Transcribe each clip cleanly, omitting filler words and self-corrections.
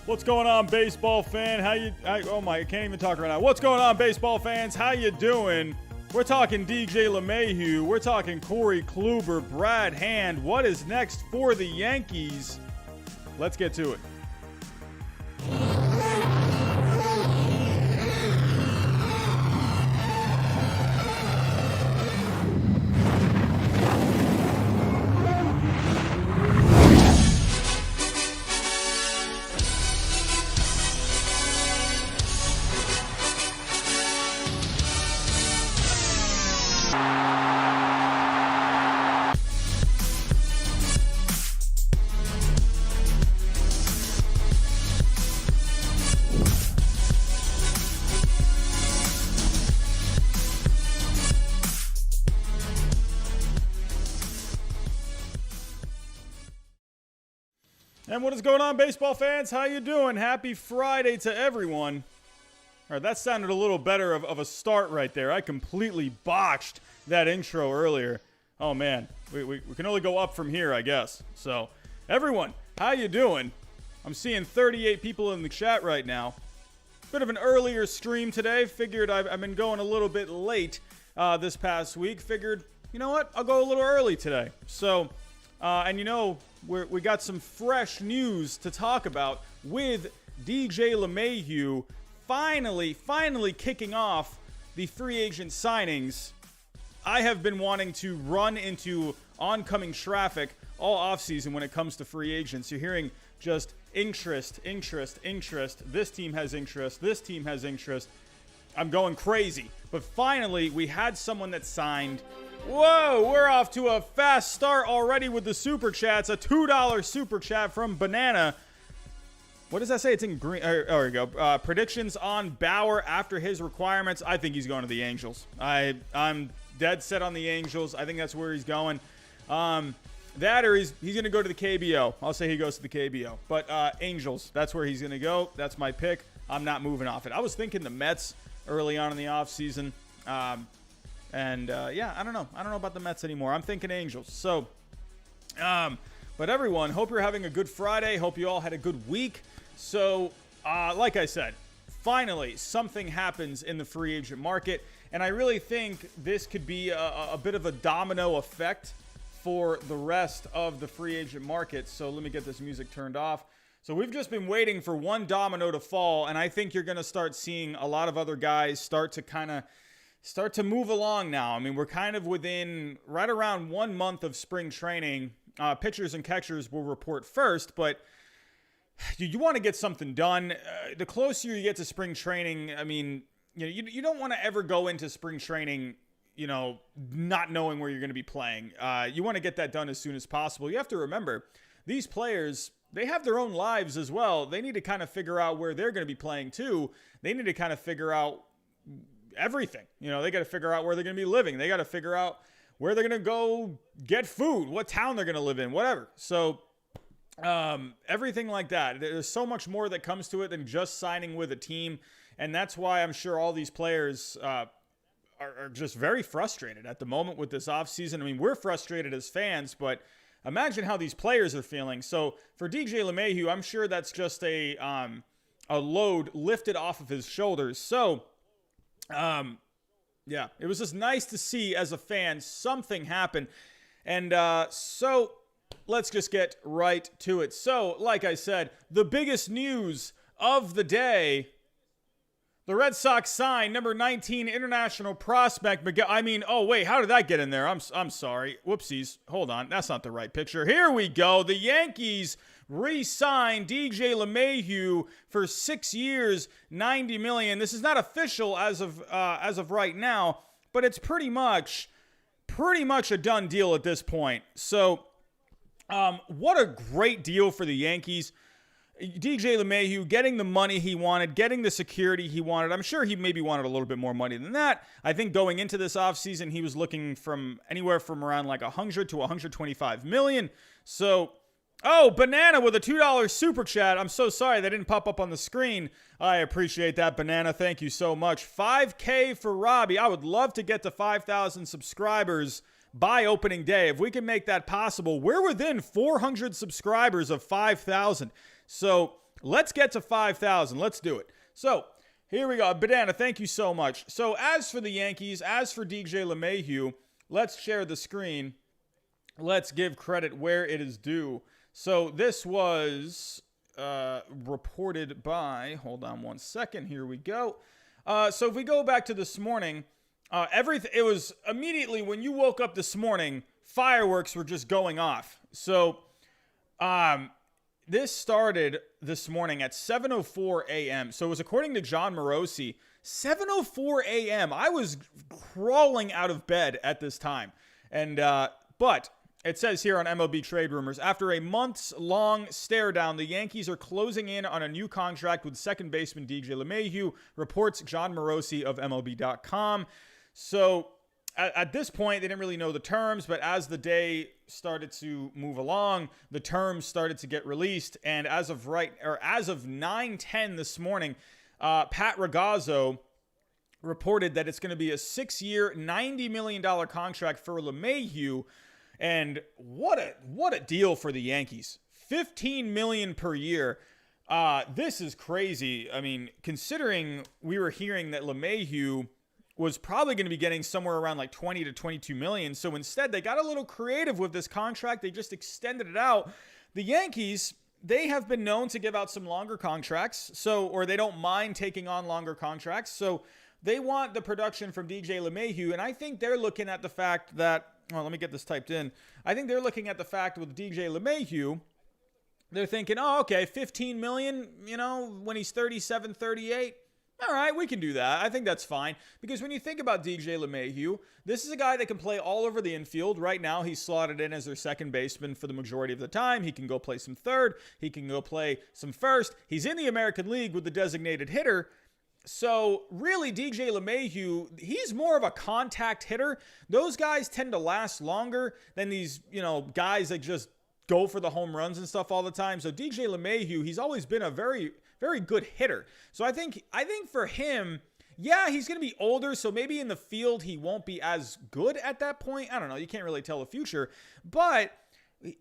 What's going on, baseball fan? I can't even talk right now. What's going on, baseball fans? How you doing? We're talking DJ LeMahieu. We're talking Corey Kluber, Brad Hand. What is next for the Yankees? Let's get to it. And what is going on, baseball fans? How you doing? Happy Friday to everyone. All right, that sounded a little better of a start right there. I completely botched that intro earlier. Oh, man. We can only go up from here, I guess. So, everyone, how you doing? I'm seeing 38 people in the chat right now. Bit of an earlier stream today. Figured I've been going a little bit late this past week. Figured, you know what? I'll go a little early today. So, and you know, we got some fresh news to talk about with DJ LeMahieu finally kicking off the free agent signings. I have been wanting to run into oncoming traffic all offseason when it comes to free agents. You're hearing just interest. This team has interest. This team has interest. I'm going crazy. But finally, we had someone that signed. Whoa, we're off to a fast start already with the super chats. A $2 super chat from Banana. What does that say? It's in green. There we go. Predictions on Bauer after his requirements. I think he's going to the Angels. I'm dead set on the Angels. I think that's where he's going. That or he's going to go to the KBO. I'll say he goes to the KBO. But Angels, that's where he's going to go. That's my pick. I'm not moving off it. I was thinking the Mets early on in the offseason. Yeah, I don't know. I don't know about the Mets anymore. I'm thinking Angels. So, but everyone, hope you're having a good Friday. Hope you all had a good week. So, like I said, finally, something happens in the free agent market. And I really think this could be a bit of a domino effect for the rest of the free agent market. So let me get this music turned off. So we've just been waiting for one domino to fall. And I think you're going to start seeing a lot of other guys start to move along now. I mean, we're kind of within right around 1 month of spring training. Pitchers and catchers will report first, but you want to get something done. The closer you get to spring training, I mean, you don't want to ever go into spring training, not knowing where you're going to be playing. You want to get that done as soon as possible. You have to remember, these players, they have their own lives as well. They need to kind of figure out where they're going to be playing too. They need to kind of figure out everything. They got to figure out where they're going to be living. They got to figure out where they're going to go get food, what town they're going to live in, whatever. So everything like that. There's so much more that comes to it than just signing with a team. And that's why I'm sure all these players are just very frustrated at the moment with this offseason. I mean, we're frustrated as fans, but imagine how these players are feeling. So for DJ LeMahieu, I'm sure that's just a load lifted off of his shoulders. So yeah, it was just nice to see as a fan something happen. And so let's just get right to it. So, like I said, the biggest news of the day, the Red Sox signed number 19 international prospect Miguel. Oh wait, how did that get in there? I'm sorry. Whoopsies. Hold on. That's not the right picture. Here we go. The Yankees re-signed DJ LeMahieu for 6 years, $90 million. This is not official as of right now, but it's pretty much a done deal at this point. So, what a great deal for the Yankees. DJ LeMahieu getting the money he wanted, getting the security he wanted. I'm sure he maybe wanted a little bit more money than that. I think going into this offseason, he was looking from anywhere from around like 100 to 125 million. So, Banana with a $2 super chat. I'm so sorry that didn't pop up on the screen. I appreciate that, Banana. Thank you so much. $5K for Robbie. I would love to get to 5,000 subscribers by opening day. If we can make that possible, we're within 400 subscribers of 5,000. So let's get to 5,000. Let's do it. So here we go. Banana, thank you so much. So as for the Yankees, as for DJ LeMahieu, let's share the screen. Let's give credit where it is due. So this was reported by, hold on one second. Here we go. So if we go back to this morning, it was immediately when you woke up this morning, fireworks were just going off. So this started this morning at 7:04 a.m. So it was according to John Morosi, 7:04 a.m. I was crawling out of bed at this time. And but it says here on MLB Trade Rumors, after a months-long stare down, the Yankees are closing in on a new contract with second baseman DJ LeMahieu, reports John Morosi of MLB.com. So at this point, they didn't really know the terms, but as the day started to move along, the terms started to get released. And as of 9:10 this morning, Pat Ragazzo reported that it's going to be a 6-year, $90 million contract for LeMahieu. And what a deal for the Yankees. $15 million per year. This is crazy. I mean, considering we were hearing that LeMahieu was probably going to be getting somewhere around like 20 to 22 million. So instead, they got a little creative with this contract. They just extended it out. The Yankees, they have been known to give out some longer contracts, or they don't mind taking on longer contracts. So they want the production from DJ LeMahieu, and I think they're looking at the fact that, well, let me get this typed in. I think they're looking at the fact with DJ LeMahieu, they're thinking, oh, okay, 15 million, when he's 37, 38. All right, we can do that. I think that's fine. Because when you think about DJ LeMahieu, this is a guy that can play all over the infield. Right now, he's slotted in as their second baseman for the majority of the time. He can go play some third. He can go play some first. He's in the American League with the designated hitter. So really, DJ LeMahieu, he's more of a contact hitter. Those guys tend to last longer than these, guys that just go for the home runs and stuff all the time. So DJ LeMahieu, he's always been a very, very good hitter. So I think for him, yeah, he's going to be older. So maybe in the field, he won't be as good at that point. I don't know. You can't really tell the future. But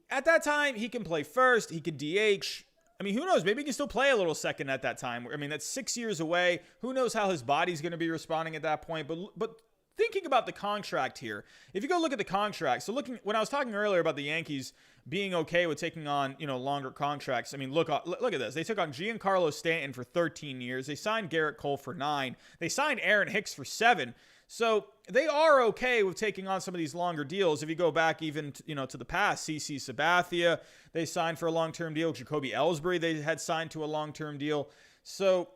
at that time, he can play first. He could DH. I mean, who knows? Maybe he can still play a little second at that time. I mean, that's 6 years away. Who knows how his body's going to be responding at that point? But thinking about the contract here, if you go look at the contract, so when I was talking earlier about the Yankees being okay with taking on, longer contracts, I mean, look at this. They took on Giancarlo Stanton for 13 years. They signed Garrett Cole for 9. They signed Aaron Hicks for 7. So they are okay with taking on some of these longer deals. If you go back even to the past, CC Sabathia, they signed for a long-term deal. Jacoby Ellsbury, they had signed to a long-term deal. So,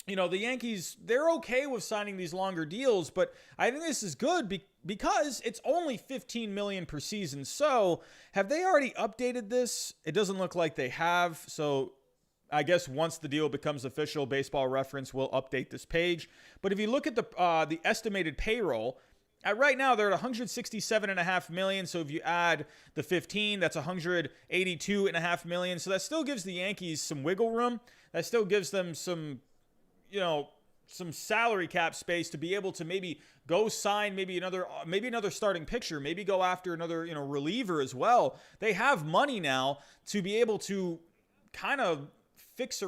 the Yankees, they're okay with signing these longer deals, but I think this is good because it's only $15 million per season. So have they already updated this? It doesn't look like they have. So I guess once the deal becomes official, Baseball Reference will update this page. But if you look at the estimated payroll, right now they're at $167.5 million. So if you add the 15, that's $182.5 million. So that still gives the Yankees some wiggle room. That still gives them some salary cap space to be able to maybe go sign maybe another starting pitcher, maybe go after another reliever as well. They have money now to be able to kind of fix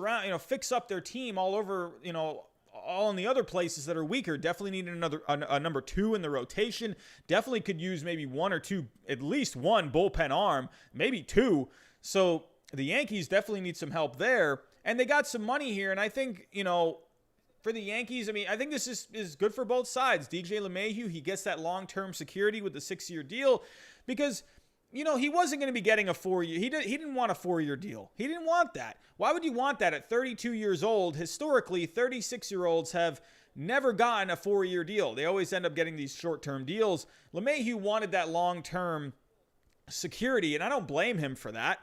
up their team all over, all in the other places that are weaker. Definitely need a number 2 in the rotation. Definitely could use maybe 1 or 2, at least 1 bullpen arm, maybe 2. So the Yankees definitely need some help there. And they got some money here. And I think, for the Yankees, I mean, I think this is good for both sides. DJ LeMahieu, he gets that long-term security with the 6-year deal because, he wasn't going to be getting a 4-year. He didn't want a 4-year deal. He didn't want that. Why would you want that at 32 years old? Historically, 36-year-olds have never gotten a 4-year deal. They always end up getting these short-term deals. LeMahieu wanted that long-term security, and I don't blame him for that.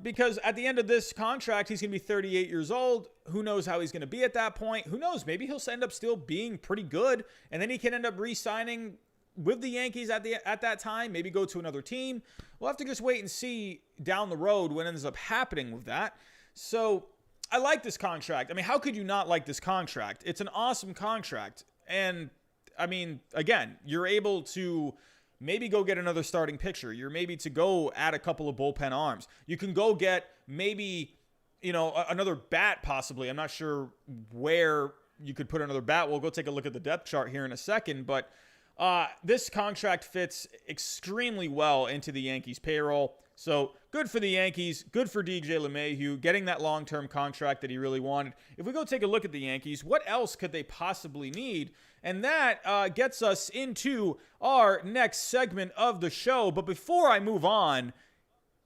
Because at the end of this contract, he's going to be 38 years old. Who knows how he's going to be at that point? Who knows? Maybe he'll end up still being pretty good, and then he can end up re-signing with the Yankees at that time, maybe go to another team. We'll have to just wait and see down the road what ends up happening with that. So I like this contract. I mean, how could you not like this contract? It's an awesome contract. And, I mean, again, you're able to maybe go get another starting pitcher. You're maybe to go add a couple of bullpen arms. You can go get maybe, another bat possibly. I'm not sure where you could put another bat. We'll go take a look at the depth chart here in a second, but this contract fits extremely well into the Yankees payroll. So good for the Yankees, good for DJ LeMahieu, getting that long-term contract that he really wanted. If we go take a look at the Yankees, what else could they possibly need? And that gets us into our next segment of the show. But before I move on,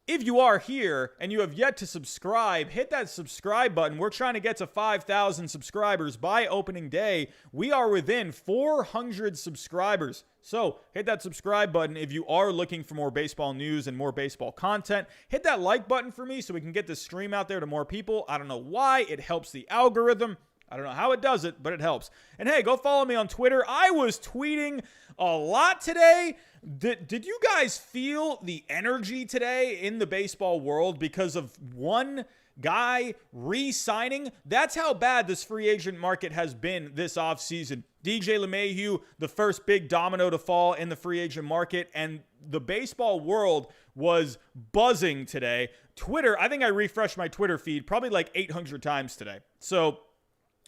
if you are here and you have yet to subscribe, hit that subscribe button. We're trying to get to 5,000 subscribers by opening day. We are within 400 subscribers. So hit that subscribe button if you are looking for more baseball news and more baseball content. Hit that like button for me so we can get this stream out there to more people. I don't know why. It helps the algorithm. I don't know how it does it, but it helps. And hey, go follow me on Twitter. I was tweeting a lot today. Did you guys feel the energy today in the baseball world because of one guy re-signing? That's how bad this free agent market has been this offseason. DJ LeMahieu, the first big domino to fall in the free agent market, and the baseball world was buzzing today. Twitter, I think I refreshed my Twitter feed probably like 800 times today. So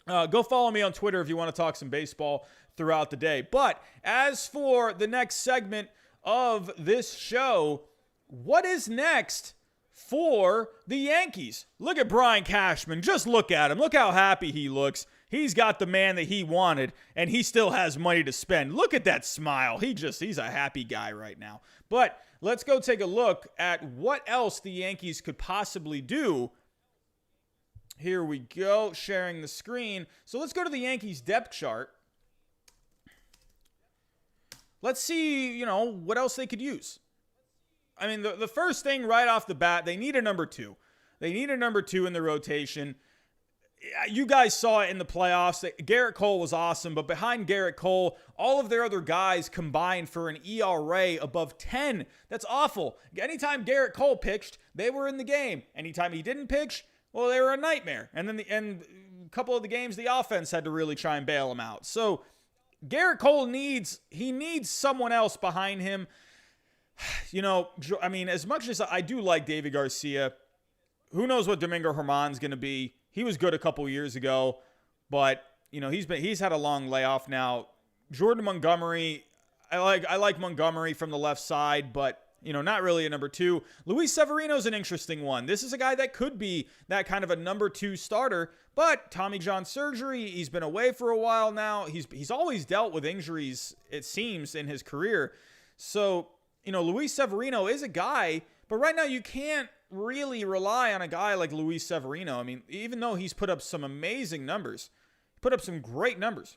go follow me on Twitter if you want to talk some baseball throughout the day. But as for the next segment of this show, what is next for the Yankees? Look at Brian Cashman. Just look at him. Look how happy he looks. He's got the man that he wanted, and he still has money to spend. Look at that smile. He's a happy guy right now. But let's go take a look at what else the Yankees could possibly do. Here we go, sharing the screen. So let's go to the Yankees depth chart. Let's see, what else they could use. I mean, the first thing right off the bat, they need a number two. They need a number two in the rotation. You guys saw it in the playoffs. Garrett Cole was awesome, but behind Garrett Cole, all of their other guys combined for an ERA above 10. That's awful. Anytime Garrett Cole pitched, they were in the game. Anytime he didn't pitch, well, they were a nightmare. And then a couple of the games, the offense had to really try and bail him out. So Garrett Cole needs someone else behind him. As much as I do like David Garcia, who knows what Domingo Germán's going to be. He was good a couple years ago, but he's had a long layoff now. Jordan Montgomery, I like Montgomery from the left side, but not really a number two. Luis Severino's an interesting one. This is a guy that could be that kind of a number two starter, but Tommy John surgery, he's been away for a while now. He's always dealt with injuries, it seems, in his career. So, Luis Severino is a guy, but right now you can't really rely on a guy like Luis Severino. I mean, even though he's put up some amazing numbers, put up some great numbers.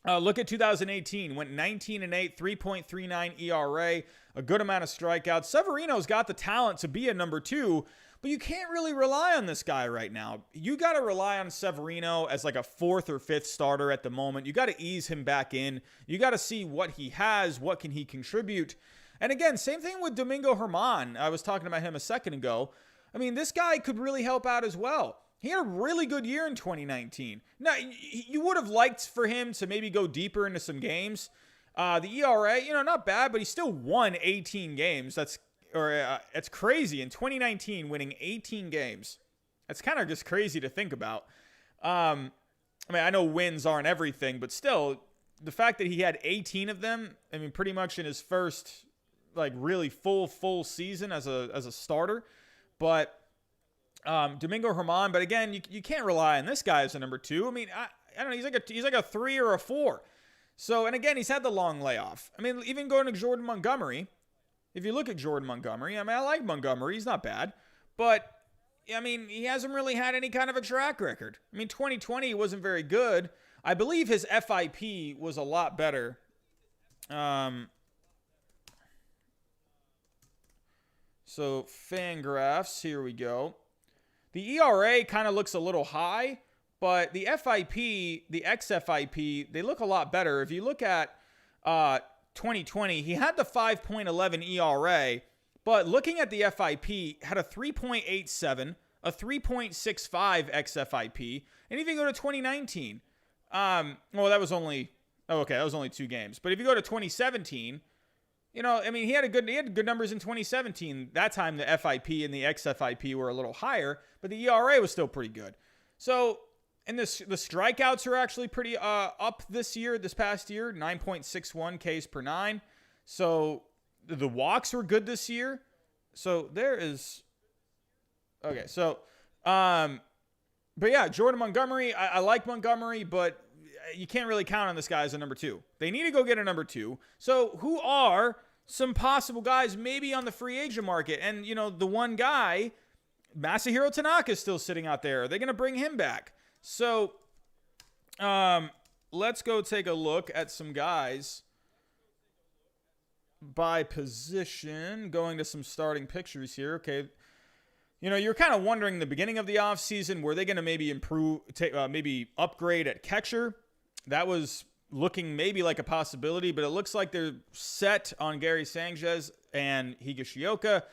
Look at 2018, went 19-8, 3.39 ERA, a good amount of strikeouts. Severino's got the talent to be a number two, but you can't really rely on this guy right now. You got to rely on Severino as like a fourth or fifth starter at the moment. You got to ease him back in. You got to see what he has, what can he contribute. And again, same thing with Domingo Germán. I was talking about him a second ago. I mean, this guy could really help out as well. He had a really good year in 2019. Now, you would have liked for him to maybe go deeper into some games. The ERA, not bad, but he still won 18 games. It's crazy. In 2019, winning 18 games. That's kind of just crazy to think about. I know wins aren't everything, but still, the fact that he had 18 of them, pretty much in his first really full season as a starter. But Domingo Germán, but again, you can't rely on this guy as a number two. I don't know, he's like a 3 or a 4. So, and again, he's had the long layoff. Even going to Jordan Montgomery, if you look at Jordan Montgomery, I like Montgomery, he's not bad, but he hasn't really had any kind of a track record. 2020 wasn't very good. I believe his FIP was a lot better. So Fangraphs, here we go. The ERA kind of looks a little high, but the FIP, the xFIP, they look a lot better. If you look at 2020, he had the 5.11 ERA, but looking at the FIP, had a 3.87, a 3.65 xFIP, and if you go to 2019, that was only 2 games. But if you go to 2017, I mean, he had good numbers in 2017. That time the FIP and the XFIP were a little higher, but the ERA was still pretty good. So, and the strikeouts are actually pretty up this past year, 9.61 Ks per 9. So the walks were good this year. So there is okay. So, but yeah, Jordan Montgomery. I like Montgomery, but you can't really count on this guy as a number 2. They need to go get a number 2. So who are some possible guys maybe on the free agent market? And, the one guy, Masahiro Tanaka, is still sitting out there. Are they going to bring him back? So let's go take a look at some guys by position, going to some starting pictures here. Okay. You're kind of wondering in the beginning of the offseason, were they going to maybe maybe upgrade at catcher? That was looking maybe like a possibility, but it looks like they're set on Gary Sanchez and Higashioka.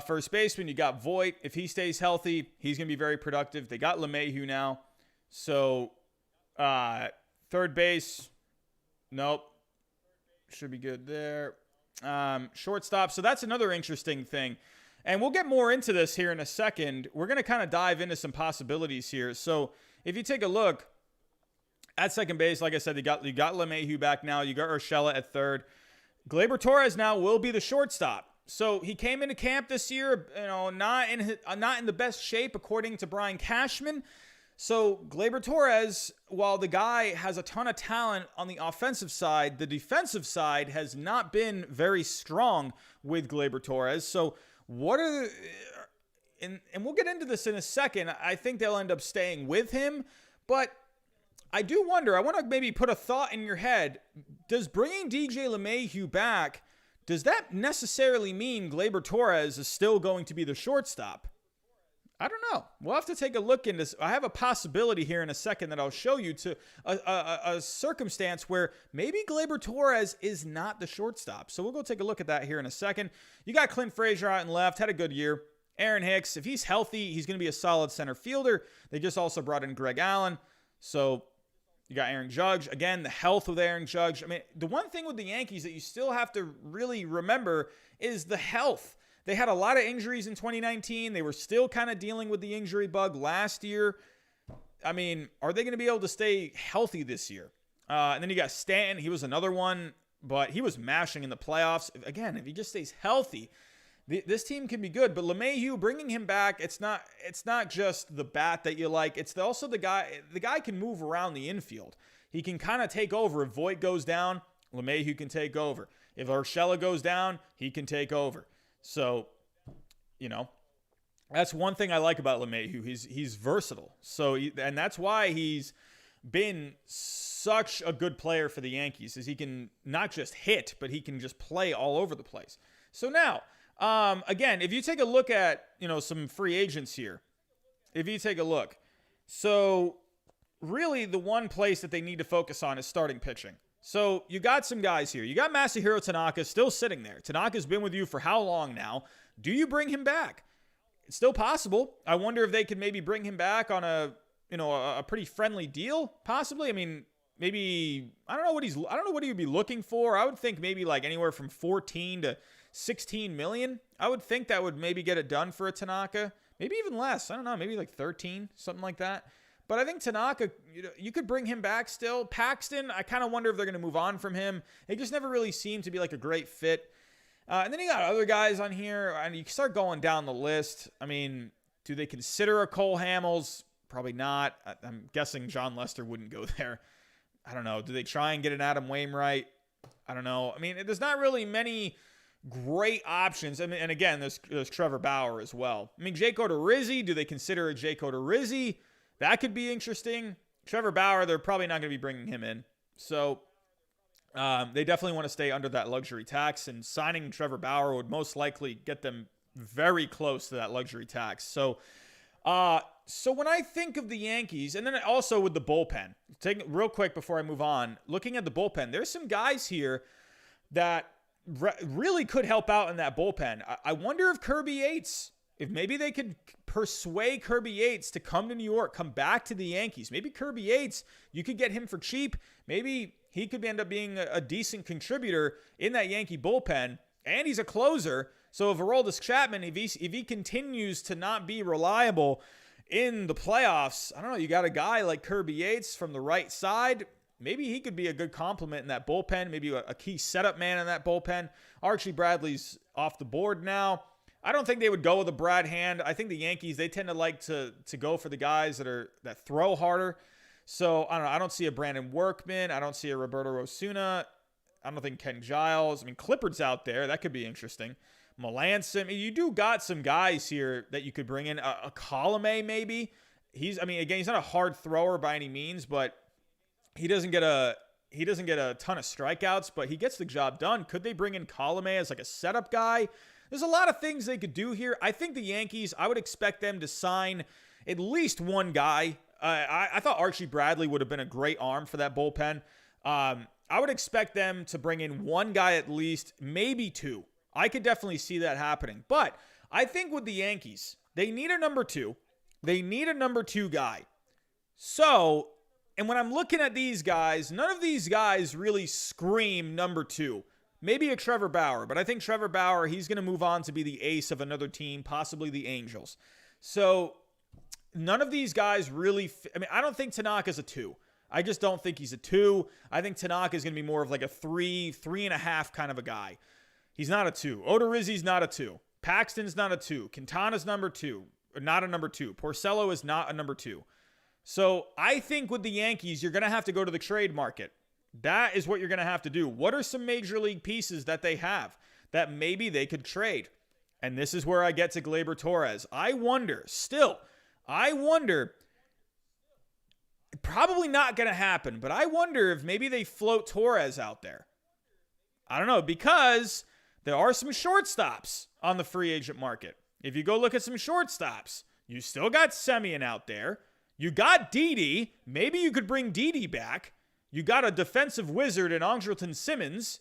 First baseman, you got Voit. If he stays healthy, he's going to be very productive. They got LeMahieu now. So, third base, nope. Should be good there. Shortstop. So that's another interesting thing. And we'll get more into this here in a second. We're going to kind of dive into some possibilities here. So if you take a look at second base, like I said, you got LeMahieu back now. You got Urshela at third. Gleyber Torres now will be the shortstop. So he came into camp this year, not in the best shape according to Brian Cashman. So Gleyber Torres, while the guy has a ton of talent on the offensive side, the defensive side has not been very strong with Gleyber Torres. So what are and we'll get into this in a second. I think they'll end up staying with him, but I do wonder, I want to maybe put a thought in your head. Does bringing DJ LeMahieu back, does that necessarily mean Gleyber Torres is still going to be the shortstop? I don't know. We'll have to take a look into this. I have a possibility here in a second that I'll show you to a circumstance where maybe Gleyber Torres is not the shortstop. So we'll go take a look at that here in a second. You got Clint Frazier out in left, had a good year. Aaron Hicks, if he's healthy, he's going to be a solid center fielder. They just also brought in Greg Allen. So you got Aaron Judge. Again, the health with Aaron Judge. I mean, the one thing with the Yankees that you still have to really remember is the health. They had a lot of injuries in 2019. They were still kind of dealing with the injury bug last year. I mean, are they going to be able to stay healthy this year? And then you got Stanton. He was another one, but he was mashing in the playoffs. Again, if he just stays healthy, this team can be good. But LeMahieu, bringing him back, it's not just the bat that you like. It's also the guy. The guy can move around the infield. He can kind of take over. If Voit goes down, LeMahieu can take over. If Urshela goes down, he can take over. So, that's one thing I like about LeMahieu. He's versatile. So, and that's why he's been such a good player for the Yankees, is he can not just hit, but he can just play all over the place. So now, again, if you take a look at, some free agents here, if you take a look, so really the one place that they need to focus on is starting pitching. So you got some guys here. You got Masahiro Tanaka still sitting there. Tanaka's been with you for how long now? Do you bring him back? It's still possible. I wonder if they could maybe bring him back on a pretty friendly deal, possibly. I mean, maybe I don't know what he would be looking for. I would think maybe like anywhere from 14 to 16 million. I would think that would maybe get it done for a Tanaka. Maybe even less. I don't know, maybe like 13, something like that. But I think Tanaka, you could bring him back still. Paxton, I kind of wonder if they're going to move on from him. He just never really seemed to be like a great fit. And then you got other guys on here, and you start going down the list. I mean, do they consider a Cole Hamels? Probably not. I'm guessing John Lester wouldn't go there. I don't know. Do they try and get an Adam Wainwright? I don't know. I mean, there's not really many great options. I mean, and again, there's Trevor Bauer as well. I mean, Jake Odorizzi, do they consider a Jake Odorizzi? That could be interesting. Trevor Bauer, they're probably not going to be bringing him in. So they definitely want to stay under that luxury tax, and signing Trevor Bauer would most likely get them very close to that luxury tax. So when I think of the Yankees, and then also with the bullpen, real quick before I move on, looking at the bullpen, there's some guys here that really could help out in that bullpen. I wonder if Kirby Yates, if maybe they could persuade Kirby Yates to come to New York, come back to the Yankees. Maybe Kirby Yates, you could get him for cheap. Maybe he could end up being a decent contributor in that Yankee bullpen, and he's a closer. So if Aroldis Chapman, if he continues to not be reliable in the playoffs, I don't know, you got a guy like Kirby Yates from the right side. Maybe he could be a good complement in that bullpen, maybe a key setup man in that bullpen. Archie Bradley's off the board now. I don't think they would go with a Brad Hand. I think the Yankees, they tend to like to go for the guys that throw harder. So, I don't know. I don't see a Brandon Workman. I don't see a Roberto Osuna. I don't think Ken Giles. I mean, Clippard's out there. That could be interesting. Melanson. I mean, you do got some guys here that you could bring in. A Colomé, maybe. Again, he's not a hard thrower by any means, but he doesn't get a ton of strikeouts, but he gets the job done. Could they bring in Colomé as like a setup guy? There's a lot of things they could do here. I think the Yankees, I would expect them to sign at least one guy. I thought Archie Bradley would have been a great arm for that bullpen. I would expect them to bring in one guy at least, maybe two. I could definitely see that happening. But I think with the Yankees, they need a number two. They need a number two guy. So, and when I'm looking at these guys, none of these guys really scream number two. Maybe a Trevor Bauer, but I think Trevor Bauer, he's going to move on to be the ace of another team, possibly the Angels. So, none of these guys really, I don't think Tanaka's a 2. I just don't think he's a 2. I think Tanaka is going to be more of like a 3.5 kind of a guy. He's not a 2. Odorizzi's not a 2. Paxton's not a 2. Quintana's not a number 2. Porcello is not a number 2. So I think with the Yankees, you're going to have to go to the trade market. That is what you're going to have to do. What are some major league pieces that they have that maybe they could trade? And this is where I get to Gleyber Torres. I wonder, probably not going to happen, but I wonder if maybe they float Torres out there. I don't know, because there are some shortstops on the free agent market. If you go look at some shortstops, you still got Semien out there. You got Didi. Maybe you could bring Didi back. You got a defensive wizard in Andrelton Simmons.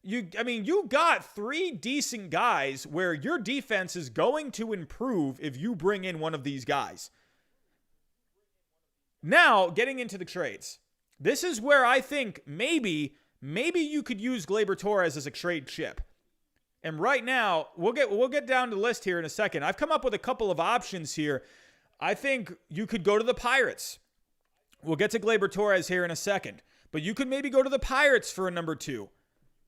You got 3 decent guys where your defense is going to improve if you bring in one of these guys. Now, getting into the trades. This is where I think maybe you could use Gleyber Torres as a trade chip. And right now, we'll get down to the list here in a second. I've come up with a couple of options here. I think you could go to the Pirates. We'll get to Gleyber Torres here in a second. But you could maybe go to the Pirates for a number 2.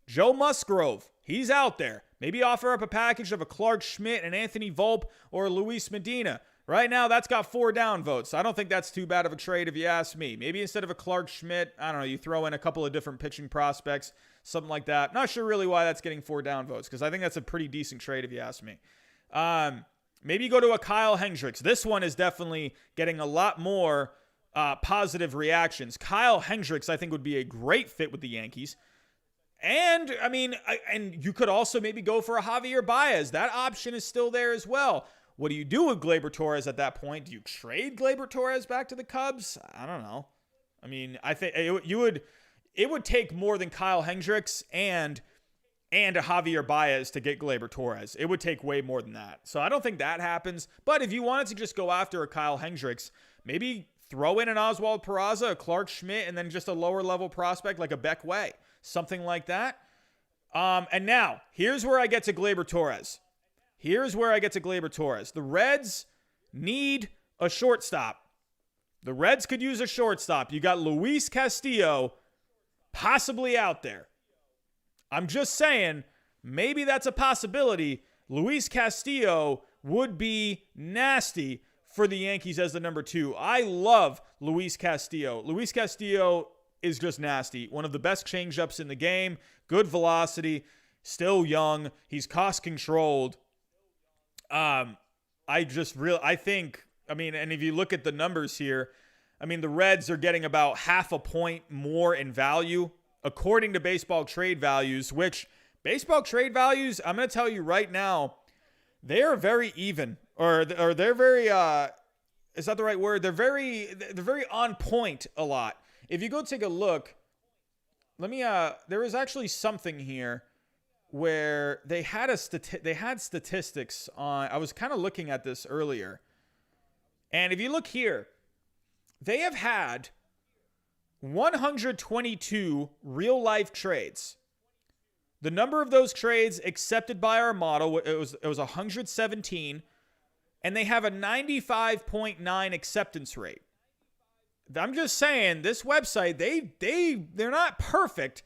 Joe Musgrove, he's out there. Maybe offer up a package of a Clark Schmidt, an Anthony Volpe, or a Luis Medina. Right now, that's got 4 down votes. I don't think that's too bad of a trade if you ask me. Maybe instead of a Clark Schmidt, I don't know, you throw in a couple of different pitching prospects, something like that. Not sure really why that's getting 4 down votes, because I think that's a pretty decent trade if you ask me. Maybe you go to a Kyle Hendricks. This one is definitely getting a lot more positive reactions. Kyle Hendricks, I think, would be a great fit with the Yankees. And, and you could also maybe go for a Javier Baez. That option is still there as well. What do you do with Gleyber Torres at that point? Do you trade Gleyber Torres back to the Cubs? I don't know. I think it would take more than Kyle Hendricks and a Javier Baez to get Gleyber Torres. It would take way more than that. So I don't think that happens. But if you wanted to just go after a Kyle Hendricks, maybe throw in an Oswald Peraza, a Clark Schmidt, and then just a lower level prospect like a Beck Way. Something like that. And now, here's where I get to Gleyber Torres. The Reds need a shortstop. The Reds could use a shortstop. You got Luis Castillo possibly out there. I'm just saying, maybe that's a possibility. Luis Castillo would be nasty for the Yankees as the number 2. I love Luis Castillo. Luis Castillo is just nasty. One of the best changeups in the game. Good velocity. Still young. He's cost controlled. And if you look at the numbers here, the Reds are getting about half a point more in value according to baseball trade values, which baseball trade values, I'm going to tell you right now, they are very even, or they're very, is that the right word? They're very on point a lot. If you go take a look, there was actually something here where they had statistics on. I was kind of looking at this earlier. And if you look here, they have had 122 real-life trades. The number of those trades accepted by our model, it was 117, and they have a 95.9 acceptance rate. I'm just saying, this website, they're not perfect,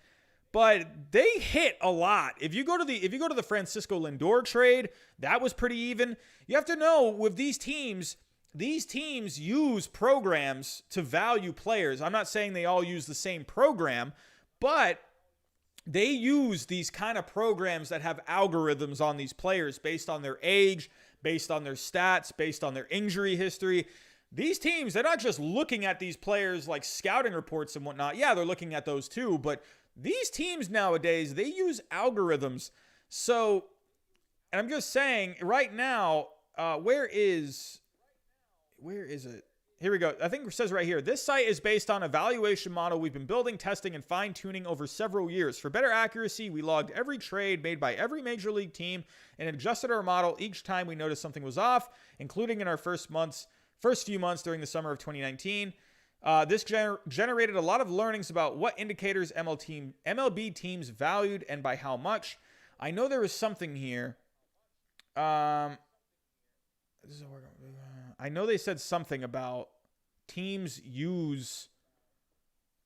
but they hit a lot. If you go to the Francisco Lindor trade, that was pretty even. You have to know with these teams use programs to value players. I'm not saying they all use the same program, but they use these kind of programs that have algorithms on these players based on their age, based on their stats, based on their injury history. These teams, they're not just looking at these players like scouting reports and whatnot. Yeah, they're looking at those too, but these teams nowadays, they use algorithms. So, and I'm just saying, right now, where is it? Here we go. I think it says right here, this site is based on a valuation model we've been building, testing, and fine-tuning over several years. For better accuracy, we logged every trade made by every major league team and adjusted our model each time we noticed something was off, including in our first few months during the summer of 2019. This generated a lot of learnings about what indicators MLB teams valued and by how much. I know there was something here. I know they said something about teams use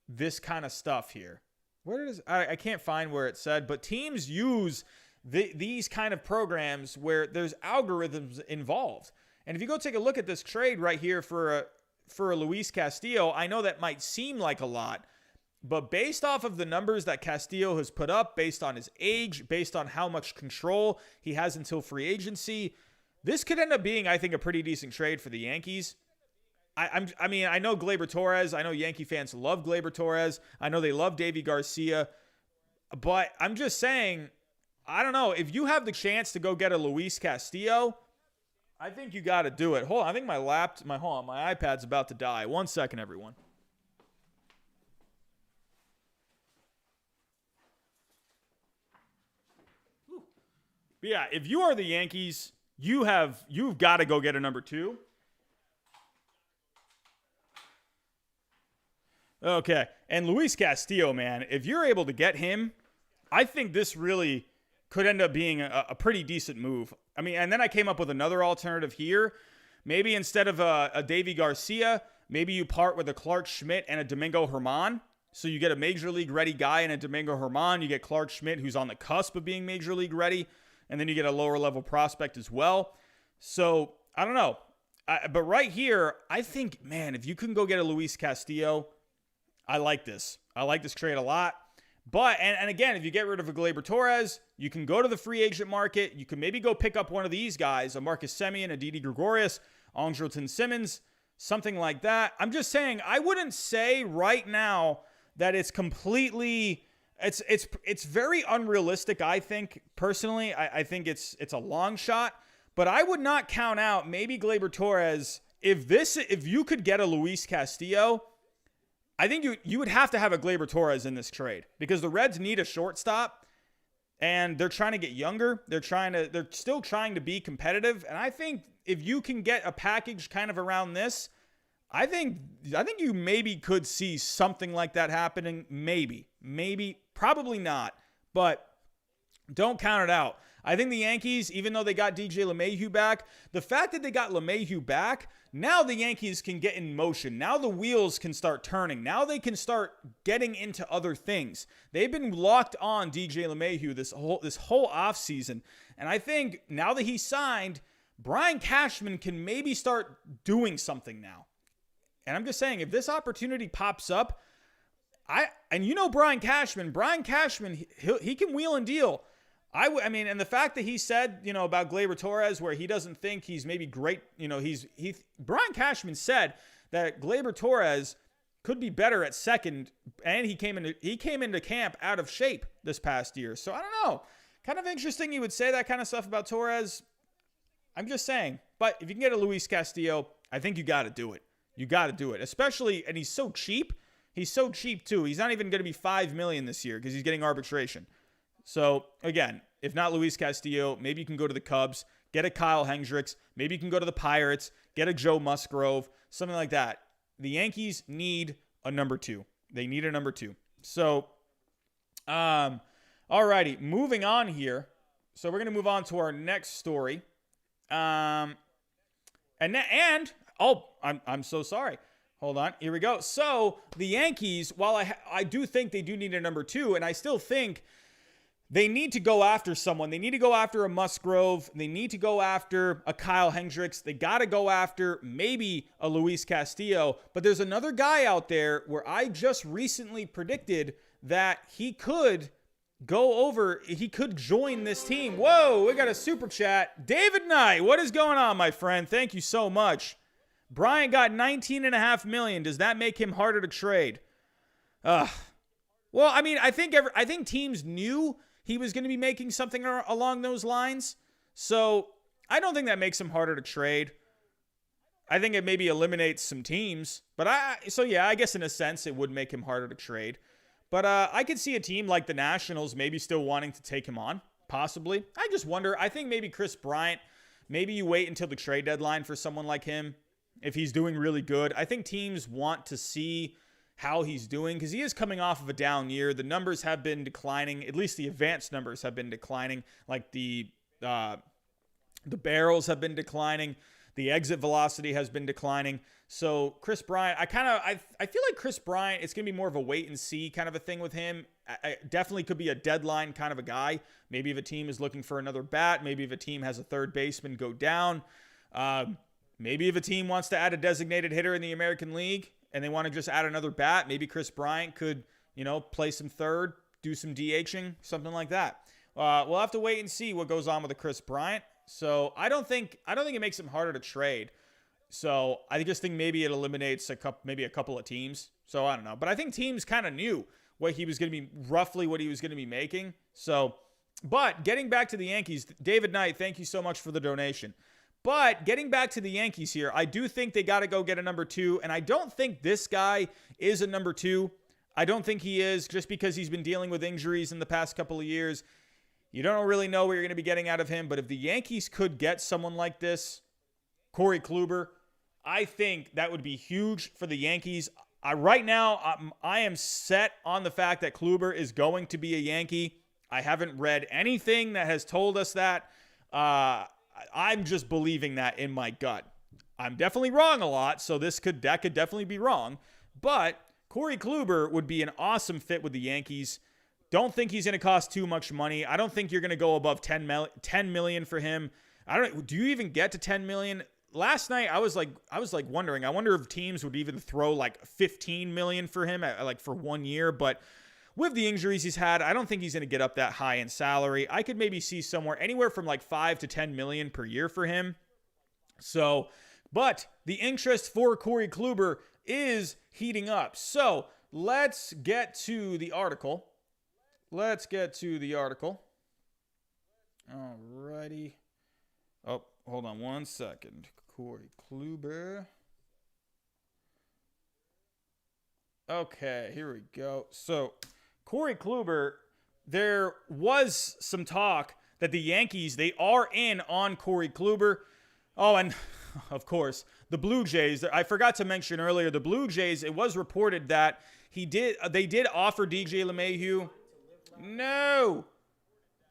this kind of stuff here. Where is I can't find where it said, but teams use these kind of programs where there's algorithms involved. And if you go take a look at this trade right here for a Luis Castillo, I know that might seem like a lot, but based off of the numbers that Castillo has put up, based on his age, based on how much control he has until free agency, this could end up being, I think, a pretty decent trade for the Yankees. I mean, I know Gleyber Torres. I know Yankee fans love Gleyber Torres. I know they love Deivi Garcia. But I'm just saying, I don't know. If you have the chance to go get a Luis Castillo, I think you got to do it. Hold on. I think my iPad's about to die. 1 second, everyone. But yeah, if you are the Yankees, you've got to go get a number 2. Okay. And Luis Castillo, man, if you're able to get him, I think this really could end up being a pretty decent move. I mean, and then I came up with another alternative here. Maybe instead of a Deivi Garcia, maybe you part with a Clark Schmidt and a Domingo Germán. So you get a major league ready guy and a Domingo Germán. You get Clark Schmidt, who's on the cusp of being major league ready. And then you get a lower level prospect as well. So I don't know. But right here, I think, man, if you can go get a Luis Castillo, I like this. I like this trade a lot. But, and again, if you get rid of a Gleyber Torres, you can go to the free agent market. You can maybe go pick up one of these guys, a Marcus Semien, a Didi Gregorius, Andrelton Simmons, something like that. I'm just saying, I wouldn't say right now that it's completely, it's very unrealistic, I think, personally. I think it's a long shot. But I would not count out maybe Gleyber Torres. If you could get a Luis Castillo, I think you would have to have a Gleyber Torres in this trade because the Reds need a shortstop and they're trying to get younger. They're still trying to be competitive. And I think if you can get a package kind of around this, I think you maybe could see something like that happening. Maybe, probably not, but don't count it out. I think the Yankees, even though they got DJ LeMahieu back, the fact that they got LeMahieu back, now the Yankees can get in motion. Now the wheels can start turning. Now they can start getting into other things. They've been locked on DJ LeMahieu this whole offseason. And I think now that he's signed, Brian Cashman can maybe start doing something now. And I'm just saying, if this opportunity pops up, and you know Brian Cashman, he can wheel and deal. I mean, and the fact that he said, about Gleyber Torres, where he doesn't think he's maybe great, Brian Cashman said that Gleyber Torres could be better at second, and he came into camp out of shape this past year. So I don't know, kind of interesting he would say that kind of stuff about Torres. I'm just saying, but if you can get a Luis Castillo, I think you got to do it. You got to do it, especially, and he's so cheap. He's so cheap too. He's not even going to be $5 million this year because he's getting arbitration. So, again, if not Luis Castillo, maybe you can go to the Cubs, get a Kyle Hendricks. Maybe you can go to the Pirates, get a Joe Musgrove, something like that. The Yankees need a number 2. They need a number 2. So, alrighty, moving on here. So we're going to move on to our next story. I'm so sorry. Hold on. Here we go. So the Yankees, while I do think they do need a number 2, and I still think they need to go after someone. They need to go after a Musgrove. They need to go after a Kyle Hendricks. They got to go after maybe a Luis Castillo. But there's another guy out there where I just recently predicted that he could he could join this team. Whoa, we got a super chat. David Knight, what is going on, my friend? Thank you so much. Bryant got $19.5 million. Does that make him harder to trade? Well, I mean, I think teams knew he was going to be making something along those lines. So I don't think that makes him harder to trade. I think it maybe eliminates some teams. But I guess in a sense it would make him harder to trade. But I could see a team like the Nationals maybe still wanting to take him on, possibly. I just wonder. I think maybe Kris Bryant, maybe you wait until the trade deadline for someone like him if he's doing really good. I think teams want to see how he's doing because he is coming off of a down year. The numbers have been declining. At least the advanced numbers have been declining. Like the barrels have been declining. The exit velocity has been declining. So Kris Bryant, I feel like Kris Bryant, it's going to be more of a wait and see kind of a thing with him. I definitely could be a deadline kind of a guy. Maybe if a team is looking for another bat, maybe if a team has a third baseman go down, maybe if a team wants to add a designated hitter in the American League and they want to just add another bat, maybe Kris Bryant could, play some third, do some DHing, something like that. We'll have to wait and see what goes on with the Kris Bryant. So I don't think it makes him harder to trade. So I just think maybe it eliminates a couple of teams. So I don't know, but I think teams kind of knew what he was going to be, roughly what he was going to be making. So, but getting back to the Yankees, David Knight, thank you so much for the donation. But getting back to the Yankees here, I do think they got to go get a number 2. And I don't think this guy is a number 2. I don't think he is, just because he's been dealing with injuries in the past couple of years. You don't really know what you're going to be getting out of him. But if the Yankees could get someone like this, Corey Kluber, I think that would be huge for the Yankees. Right now, I am set on the fact that Kluber is going to be a Yankee. I haven't read anything that has told us that. I'm just believing that in my gut. I'm definitely wrong a lot, so that could definitely be wrong. But Corey Kluber would be an awesome fit with the Yankees. Don't think he's going to cost too much money. I don't think you're going to go above $10 million for him. Do you even get to $10 million? Last night I was wondering. I wonder if teams would even throw like $15 million for him for 1 year. But with the injuries he's had, I don't think he's going to get up that high in salary. I could maybe see somewhere anywhere from like $5 to $10 million per year for him. So, but the interest for Corey Kluber is heating up. So let's get to the article. Alrighty. Oh, hold on one second. Corey Kluber. Okay, here we go. So, Corey Kluber, there was some talk that the Yankees, they are in on Corey Kluber. Oh, and of course, the Blue Jays. I forgot to mention earlier, the Blue Jays, it was reported that they did offer DJ LeMahieu. No!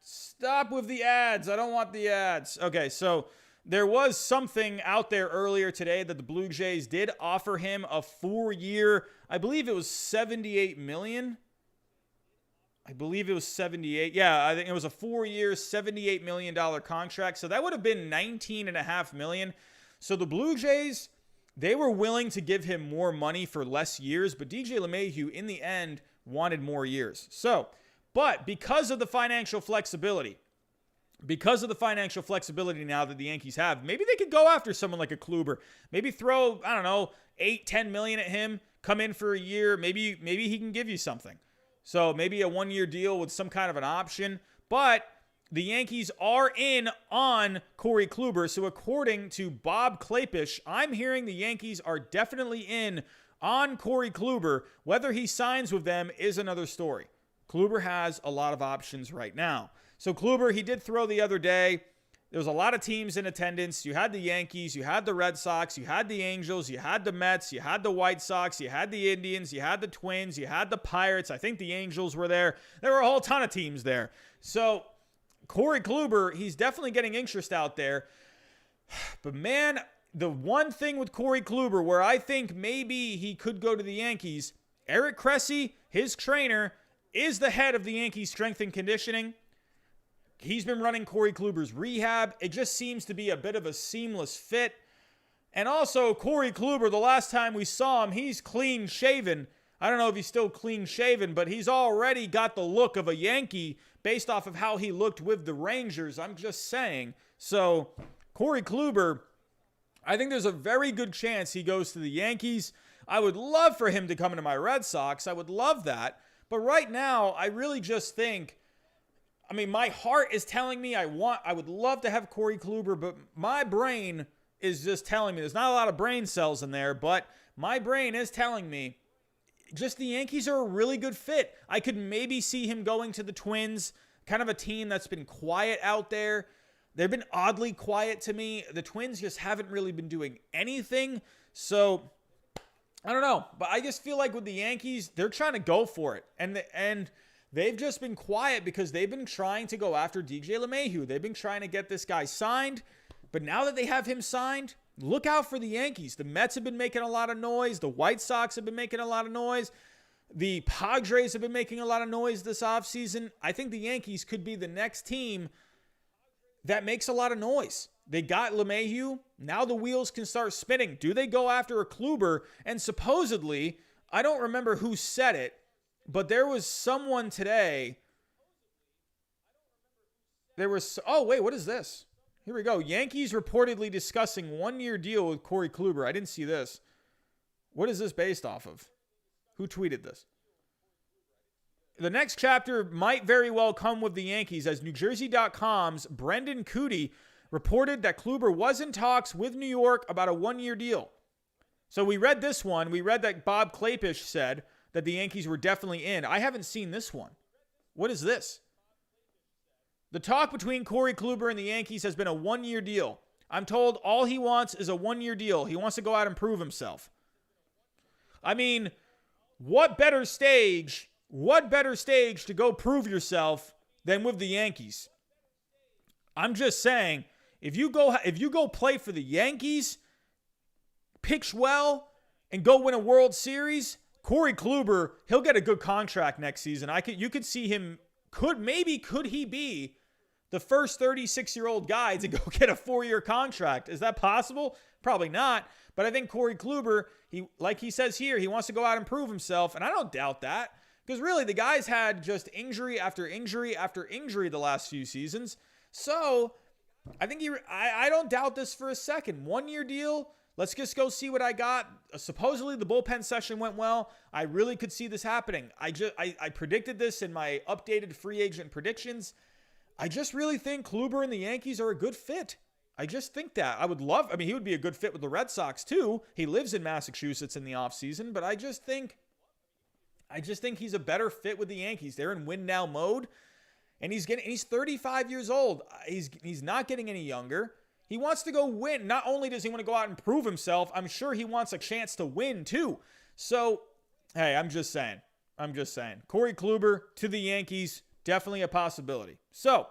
Stop with the ads. I don't want the ads. Okay, so there was something out there earlier today that the Blue Jays did offer him a 4-year, I believe it was $78 million. I believe it was 78. Yeah, I think it was a 4-year, $78 million contract. So that would have been $19.5 million. So the Blue Jays, they were willing to give him more money for less years, but DJ LeMahieu, in the end, wanted more years. So, but because of the financial flexibility now that the Yankees have, maybe they could go after someone like a Kluber. Maybe throw, I don't know, $8-10 million at him, come in for a year. Maybe he can give you something. So maybe a 1-year deal with some kind of an option. But the Yankees are in on Corey Kluber. So according to Bob Klapisch, I'm hearing the Yankees are definitely in on Corey Kluber. Whether he signs with them is another story. Kluber has a lot of options right now. So Kluber, he did throw the other day. There was a lot of teams in attendance. You had the Yankees, you had the Red Sox, you had the Angels, you had the Mets, you had the White Sox, you had the Indians, you had the Twins, you had the Pirates. I think the Angels were there. There were a whole ton of teams there. So Corey Kluber, he's definitely getting interest out there. But man, the one thing with Corey Kluber where I think maybe he could go to the Yankees, Eric Cressey, his trainer, is the head of the Yankees strength and conditioning. He's been running Corey Kluber's rehab. It just seems to be a bit of a seamless fit. And also, Corey Kluber, the last time we saw him, he's clean shaven. I don't know if he's still clean shaven, but he's already got the look of a Yankee based off of how he looked with the Rangers. I'm just saying. So, Corey Kluber, I think there's a very good chance he goes to the Yankees. I would love for him to come into my Red Sox. I would love that. But right now, I really just think, I mean, my heart is telling me I would love to have Corey Kluber, but my brain is just telling me, there's not a lot of brain cells in there, but my brain is telling me just the Yankees are a really good fit. I could maybe see him going to the Twins, kind of a team that's been quiet out there. They've been oddly quiet to me. The Twins just haven't really been doing anything. So, I don't know. But I just feel like with the Yankees, they're trying to go for it. And they've just been quiet because they've been trying to go after DJ LeMahieu. They've been trying to get this guy signed. But now that they have him signed, look out for the Yankees. The Mets have been making a lot of noise. The White Sox have been making a lot of noise. The Padres have been making a lot of noise this offseason. I think the Yankees could be the next team that makes a lot of noise. They got LeMahieu. Now the wheels can start spinning. Do they go after a Kluber? And supposedly, I don't remember who said it, but there was someone today. Oh, wait, what is this? Here we go. Yankees reportedly discussing one-year deal with Corey Kluber. I didn't see this. What is this based off of? Who tweeted this? The next chapter might very well come with the Yankees, as NewJersey.com's Brendan Cootie reported that Kluber was in talks with New York about a one-year deal. So we read this one. We read that Bob Klapisch said that the Yankees were definitely in. I haven't seen this one. What is this? The talk between Corey Kluber and the Yankees has been a one-year deal. I'm told all he wants is a one-year deal. He wants to go out and prove himself. I mean, what better stage to go prove yourself than with the Yankees? I'm just saying, if you go play for the Yankees, pitch well, and go win a World Series, Corey Kluber, he'll get a good contract next season. You could see him, could he be the first 36-year-old guy to go get a 4-year contract? Is that possible? Probably not. But I think Corey Kluber, like he says here, he wants to go out and prove himself, and I don't doubt that. Because really, the guy's had just injury after injury after injury the last few seasons. So, I think I don't doubt this for a second. One-year deal. Let's just go see what I got. Supposedly, the bullpen session went well. I really could see this happening. I predicted this in my updated free agent predictions. I just really think Kluber and the Yankees are a good fit. I just think that. He would be a good fit with the Red Sox, too. He lives in Massachusetts in the offseason, but I just think he's a better fit with the Yankees. They're in win now mode, and he's 35 years old. He's not getting any younger. He wants to go win. Not only does he want to go out and prove himself, I'm sure he wants a chance to win too. So, hey, I'm just saying. Corey Kluber to the Yankees, definitely a possibility. So,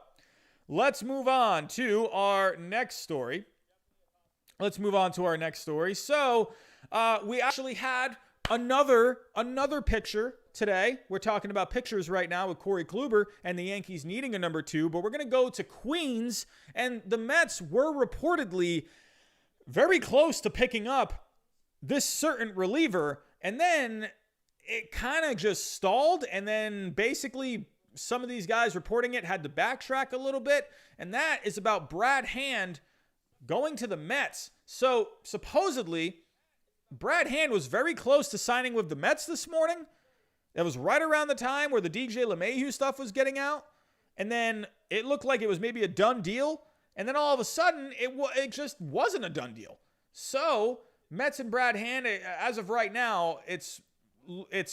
let's move on to our next story. So, we actually had another picture today. We're talking about pictures right now with Corey Kluber and the Yankees needing a number 2, but we're going to go to Queens, and the Mets were reportedly very close to picking up this certain reliever, and then it kind of just stalled, and then basically some of these guys reporting it had to backtrack a little bit, and that is about Brad Hand going to the Mets. So supposedly Brad Hand was very close to signing with the Mets this morning. That was right around the time where the DJ LeMahieu stuff was getting out. And then it looked like it was maybe a done deal. And then all of a sudden, it just wasn't a done deal. So, Mets and Brad Hand, as of right now, it's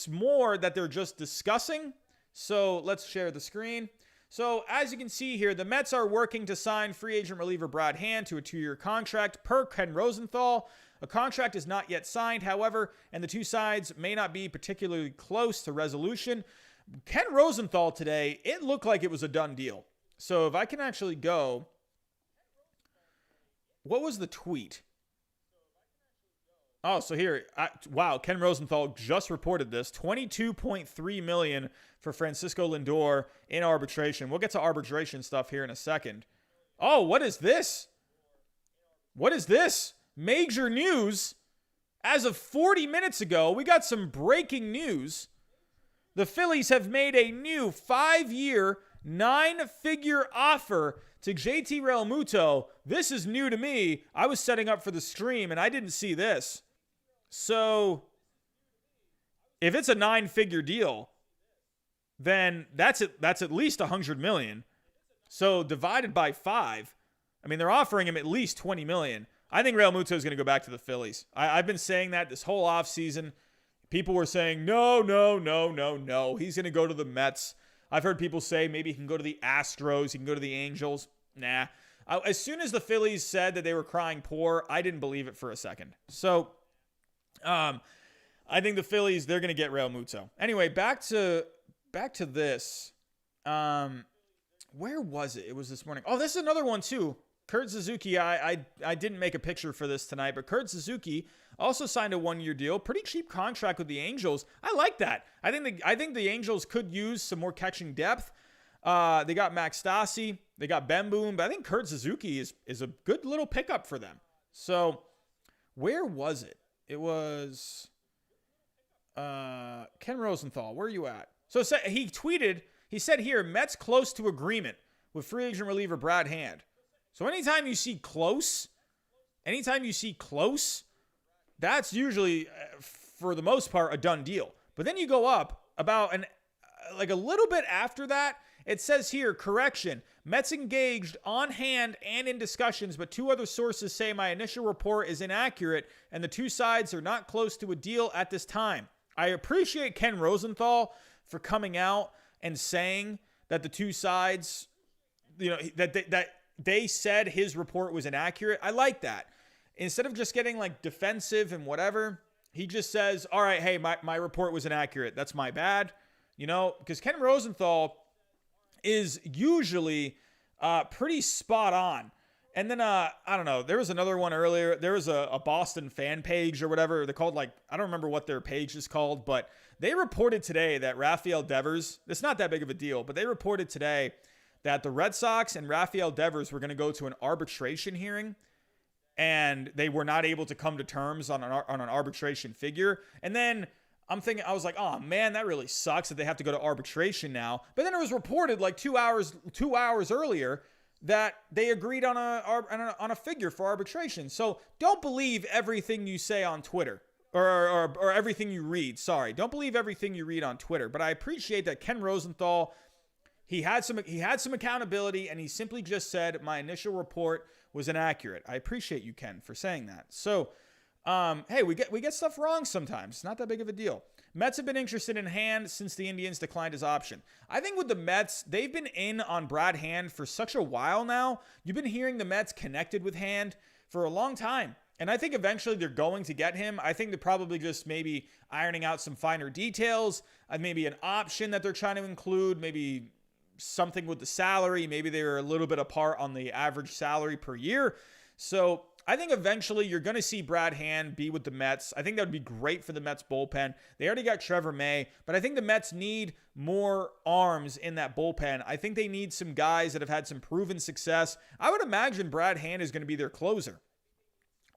more that they're just discussing. So, let's share the screen. So as you can see here, the Mets are working to sign free agent reliever Brad Hand to a 2-year contract per Ken Rosenthal. A contract is not yet signed, however, and the two sides may not be particularly close to resolution. Ken Rosenthal today, it looked like it was a done deal. So if I can actually go, what was the tweet? Oh, so here, wow, Ken Rosenthal just reported this, $22.3 million for Francisco Lindor in arbitration. We'll get to arbitration stuff here in a second. Oh, what is this? What is this? Major news. As of 40 minutes ago, we got some breaking news. The Phillies have made a new 5-year, 9-figure offer to JT Realmuto. This is new to me. I was setting up for the stream and I didn't see this. So if it's a 9-figure deal, then that's at least $100 million. So divided by 5, I mean, they're offering him at least $20 million. I think Realmuto is going to go back to the Phillies. I've been saying that this whole offseason. People were saying, no. He's going to go to the Mets. I've heard people say maybe he can go to the Astros. He can go to the Angels. Nah. As soon as the Phillies said that they were crying poor, I didn't believe it for a second. So I think the Phillies, they're going to get Realmuto. Anyway, back to this. Where was it? It was this morning. Oh, this is another one too. Kurt Suzuki, I didn't make a picture for this tonight, but Kurt Suzuki also signed a 1-year deal. Pretty cheap contract with the Angels. I like that. I think the Angels could use some more catching depth. They got Max Stassi. They got Ben Boone. But I think Kurt Suzuki is a good little pickup for them. So where was it? It was Ken Rosenthal. Where are you at? So he tweeted, he said here, Mets close to agreement with free agent reliever Brad Hand. So anytime you see close, that's usually, for the most part, a done deal. But then you go up about a little bit after that, it says here, correction, Mets engaged on Hand and in discussions, but 2 other sources say my initial report is inaccurate and the two sides are not close to a deal at this time. I appreciate Ken Rosenthal for coming out and saying that the two sides, that they said his report was inaccurate. I like that. Instead of just getting defensive and whatever, he just says, all right, hey, my report was inaccurate. That's my bad. Because Ken Rosenthal is usually pretty spot on. And then, I don't know, there was another one earlier. There was a Boston fan page or whatever. They're called I don't remember what their page is called, but they reported today that Rafael Devers, it's not that big of a deal, but they reported today that the Red Sox and Rafael Devers were going to go to an arbitration hearing, and they were not able to come to terms on an arbitration figure. And then I was like, oh man, that really sucks that they have to go to arbitration now. But then it was reported 2 hours earlier that they agreed on a figure for arbitration. So don't believe everything you say on Twitter or everything you read. Sorry, don't believe everything you read on Twitter. But I appreciate that Ken Rosenthal, he had some accountability, and he simply just said my initial report was inaccurate. I appreciate you, Ken, for saying that. So, hey, we get stuff wrong sometimes. It's not that big of a deal. Mets have been interested in Hand since the Indians declined his option. I think with the Mets, they've been in on Brad Hand for such a while now. You've been hearing the Mets connected with Hand for a long time. And I think eventually they're going to get him. I think they're probably just maybe ironing out some finer details, maybe an option that they're trying to include, maybe something with the salary. Maybe they're a little bit apart on the average salary per year. So I think eventually you're going to see Brad Hand be with the Mets. I think that would be great for the Mets bullpen. They already got Trevor May, but I think the Mets need more arms in that bullpen. I think they need some guys that have had some proven success. I would imagine Brad Hand is going to be their closer.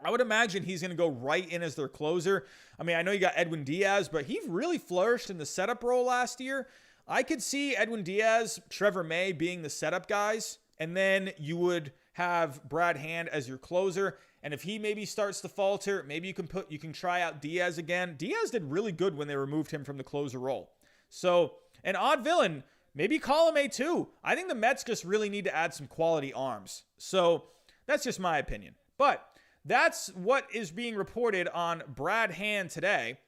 I would imagine he's going to go right in as their closer. I mean, I know you got Edwin Diaz, but he really flourished in the setup role last year. I could see Edwin Diaz, Trevor May being the setup guys, and then you would have Brad Hand as your closer. And if he maybe starts to falter, maybe you can try out Diaz again. Diaz did really good when they removed him from the closer role. So an odd villain, maybe Colomé too. I think the Mets just really need to add some quality arms. So that's just my opinion. But that's what is being reported on Brad Hand today.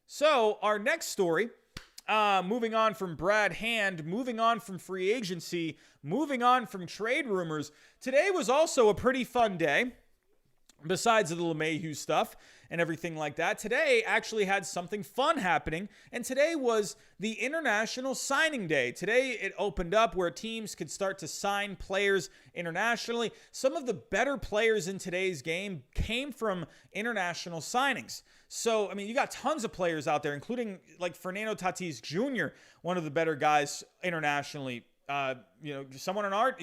So our next story, moving on from Brad Hand, moving on from free agency, moving on from trade rumors. Today was also a pretty fun day. Besides the LeMahieu stuff and everything like that, today actually had something fun happening, and today was the International Signing Day. Today it opened up where teams could start to sign players internationally. Some of the better players in today's game came from international signings. So, I mean, you got tons of players out there, including like Fernando Tatis Jr., one of the better guys internationally. A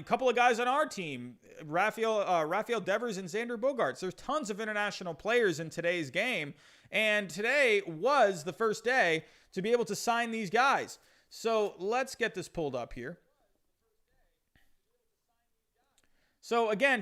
couple of guys on our team, Rafael Devers and Xander Bogaerts. There's tons of international players in today's game, and today was the first day to be able to sign these guys. So let's get this pulled up here. So again,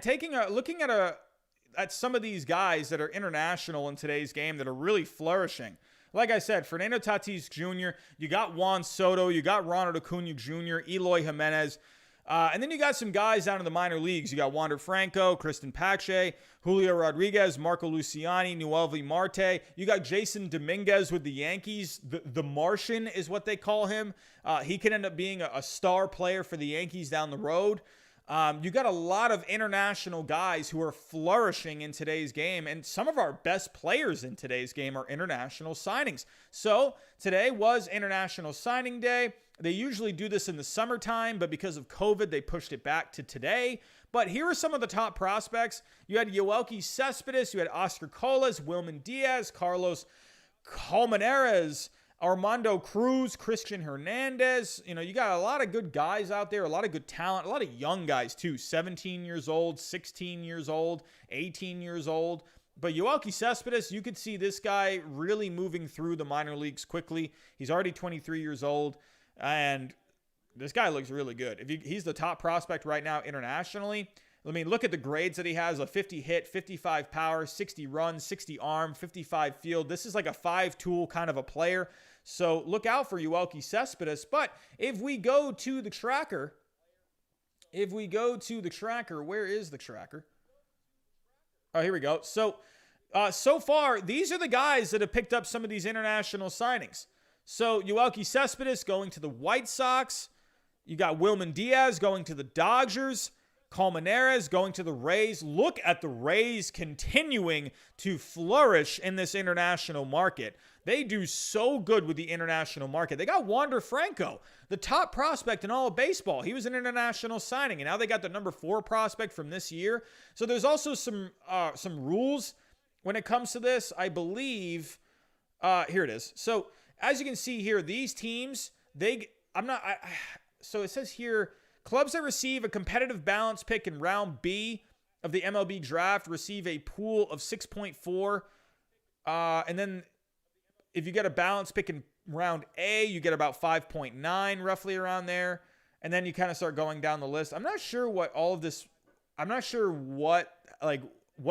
looking at some of these guys that are international in today's game that are really flourishing. Like I said, Fernando Tatis Jr., you got Juan Soto, you got Ronald Acuna Jr., Eloy Jimenez, and then you got some guys down in the minor leagues. You got Wander Franco, Kristen Pache, Julio Rodriguez, Marco Luciani, Noelvi Marte. You got Jason Dominguez with the Yankees. The Martian is what they call him. He can end up being a star player for the Yankees down the road. You got a lot of international guys who are flourishing in today's game, and some of our best players in today's game are international signings. So today was International Signing Day. They usually do this in the summertime, but because of COVID, they pushed it back to today. But here are some of the top prospects. You had Yoelqui Cespedes, you had Oscar Colas, Wilman Diaz, Carlos Colmenares, Armando Cruz, Christian Hernandez. You got a lot of good guys out there, a lot of good talent, a lot of young guys too, 17 years old, 16 years old, 18 years old. But Yoelqui Cespedes, you could see this guy really moving through the minor leagues quickly. He's already 23 years old, and this guy looks really good. He's the top prospect right now internationally. I mean, look at the grades that he has: a 50 hit, 55 power, 60 run, 60 arm, 55 field. This is like a 5-tool kind of a player. So look out for Yoelqui Cespedes. But if we go to the tracker, where is the tracker? Oh, here we go. So far, these are the guys that have picked up some of these international signings. So Yoelqui Cespedes going to the White Sox. You got Wilman Diaz going to the Dodgers. Colmenares going to the Rays. Look at the Rays continuing to flourish in this international market. They do so good with the international market. They got Wander Franco, the top prospect in all of baseball. He was an international signing, and now they got the number 4 prospect from this year. So there's also some rules when it comes to this, I believe. Here it is. So as you can see here, these teams, so it says here, clubs that receive a competitive balance pick in round B of the MLB draft receive a pool of 6.4. And then if you get a balance pick in round A, you get about 5.9, roughly around there. And then you kind of start going down the list. I'm not sure what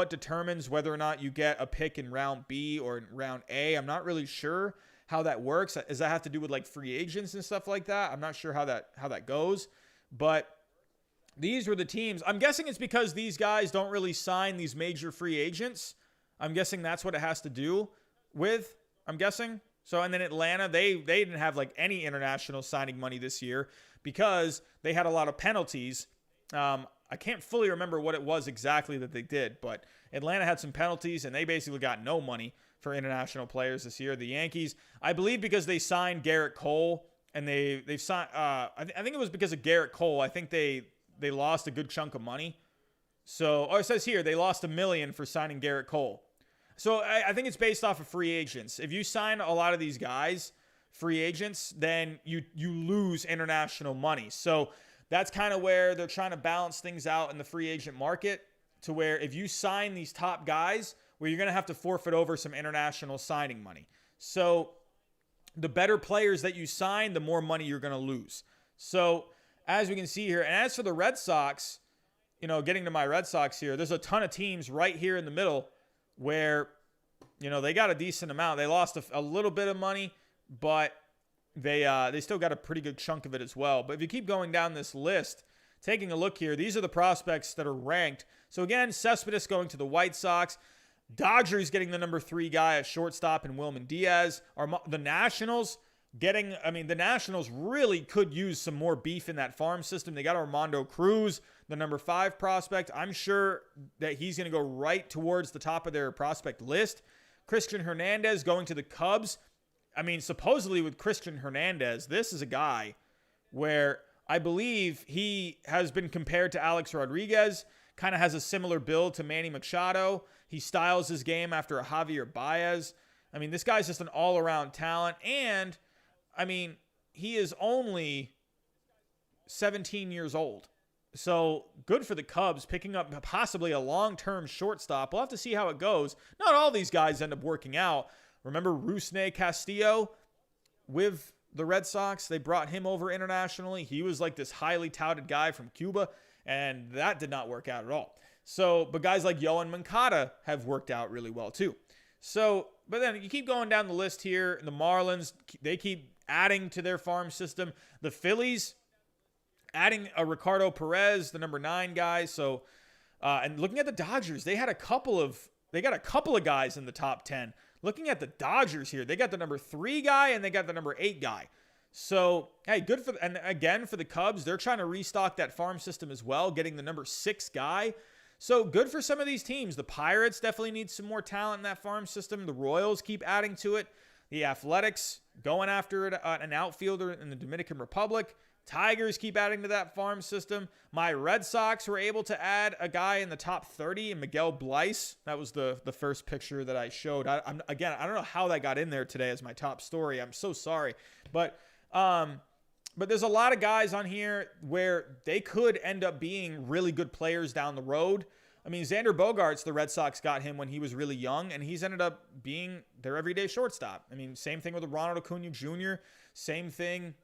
determines whether or not you get a pick in round B or in round A. I'm not really sure how that works. Does that have to do with like free agents and stuff like that? I'm not sure how that goes. But these were the teams. I'm guessing it's because these guys don't really sign these major free agents. I'm guessing that's what it has to do with, I'm guessing. So, and then Atlanta, they didn't have like any international signing money this year because they had a lot of penalties. I can't fully remember what it was exactly that they did, but Atlanta had some penalties and they basically got no money for international players this year. The Yankees, I believe because they signed Garrett Cole, and they've signed. I think it was because of Garrett Cole. I think they lost a good chunk of money. So, it says here they lost $1 million for signing Garrett Cole. So I think it's based off of free agents. If you sign a lot of these guys, free agents, then you lose international money. So that's kind of where they're trying to balance things out in the free agent market, to where if you sign these top guys, where you're going to have to forfeit over some international signing money. So the better players that you sign, the more money you're going to lose. So as we can see here, and as for the Red Sox, getting to my Red Sox here, there's a ton of teams right here in the middle where, they got a decent amount. They lost a little bit of money, but they still got a pretty good chunk of it as well. But if you keep going down this list, taking a look here, these are the prospects that are ranked. So again, Cespedes going to the White Sox. Dodgers getting the number 3 guy at shortstop in Wilman Diaz. The Nationals, the Nationals really could use some more beef in that farm system. They got Armando Cruz, the number 5 prospect. I'm sure that he's going to go right towards the top of their prospect list. Christian Hernandez going to the Cubs. I mean, supposedly with Christian Hernandez, this is a guy where I believe he has been compared to Alex Rodriguez, kind of has a similar build to Manny Machado. He styles his game after a Javier Baez. I mean, this guy's just an all-around talent, and I mean, he is only 17 years old. So good for the Cubs picking up possibly a long-term shortstop. We'll have to see how it goes. Not all these guys end up working out. Remember Rusney Castillo with the Red Sox? They brought him over internationally. He was like this highly touted guy from Cuba, and that did not work out at all. So, but guys like Yohan Moncada have worked out really well too. So, but then you keep going down the list here. The Marlins, they keep adding to their farm system. The Phillies adding a Ricardo Perez, the number 9 guy. So, and looking at the Dodgers, they got a couple of guys in the top 10. Looking at the Dodgers here, they got the number 3 guy and they got the number 8 guy. So, hey, good for, and again, for the Cubs, they're trying to restock that farm system as well, getting the number 6 guy. So good for some of these teams. The Pirates definitely need some more talent in that farm system. The Royals keep adding to it. The Athletics going after an outfielder in the Dominican Republic. Tigers keep adding to that farm system. My Red Sox were able to add a guy in the top 30, and Miguel Bleis. That was the first picture that I showed. I don't know how that got in there today as my top story. I'm so sorry. But there's a lot of guys on here where they could end up being really good players down the road. I mean, Xander Bogaerts, the Red Sox got him when he was really young, and he's ended up being their everyday shortstop. I mean, same thing with Ronald Acuna Jr., same thing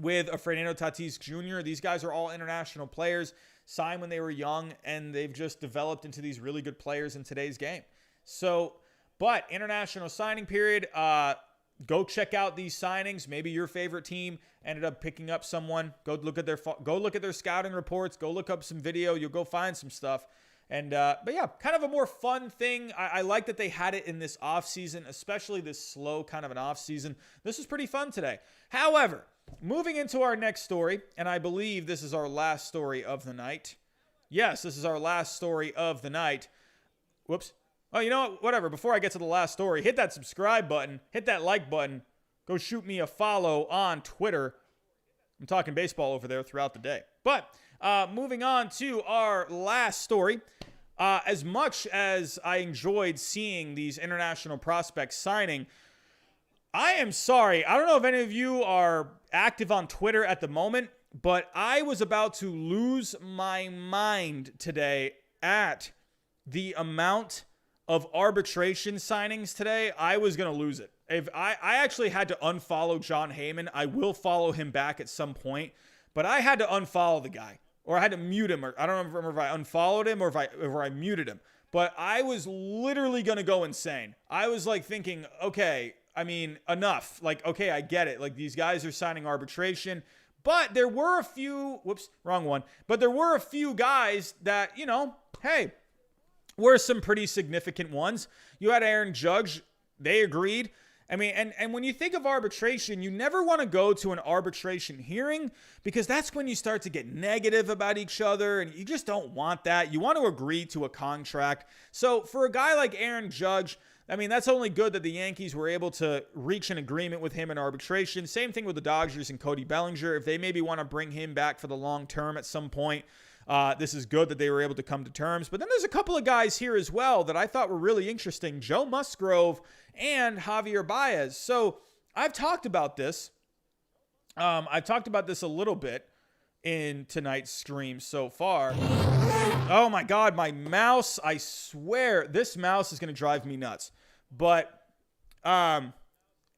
with Fernando Tatis Jr. These guys are all international players, signed when they were young, and they've just developed into these really good players in today's game. So, but international signing period, go check out these signings. Maybe your favorite team ended up picking up someone. Go look at their scouting reports. Go look up some video. You'll go find some stuff. And but yeah, kind of a more fun thing. I like that they had it in this off season, especially this slow kind of an off season. This was pretty fun today. However, moving into our next story, and I believe this is our last story of the night. Yes, this is our last story of the night. Whoops. Oh, you know what? Whatever. Before I get to the last story, hit that subscribe button, hit that like button, go shoot me a follow on Twitter. I'm talking baseball over there throughout the day. But moving on to our last story. As much as I enjoyed seeing these international prospects signing, I am sorry. I don't know if any of you are active on Twitter at the moment, but I was about to lose my mind today at the amount of arbitration signings today. I was going to lose it. If I actually had to unfollow John Heyman. I will follow him back at some point, but I had to unfollow the guy, or I had to mute him, or I don't remember if I unfollowed him or if I muted him. But I was literally going to go insane. I was like thinking, okay, I mean, enough. Like, okay, I get it. Like, these guys are signing arbitration. But there were a few, But there were a few guys that, you know, hey, were some pretty significant ones. You had Aaron Judge. They agreed. I mean, and when you think of arbitration, you never want to go to an arbitration hearing, because that's when you start to get negative about each other, and you just don't want that. You want to agree to a contract. So for a guy like Aaron Judge, I mean, that's only good that the Yankees were able to reach an agreement with him in arbitration. Same thing with the Dodgers and Cody Bellinger. If they maybe want to bring him back for the long term at some point, this is good that they were able to come to terms. But then there's a couple of guys here as well that I thought were really interesting. Joe Musgrove and Javier Baez. So I've talked about this. I've talked about this a little bit in tonight's stream so far. Oh my God, my mouse. I swear this mouse is going to drive me nuts. But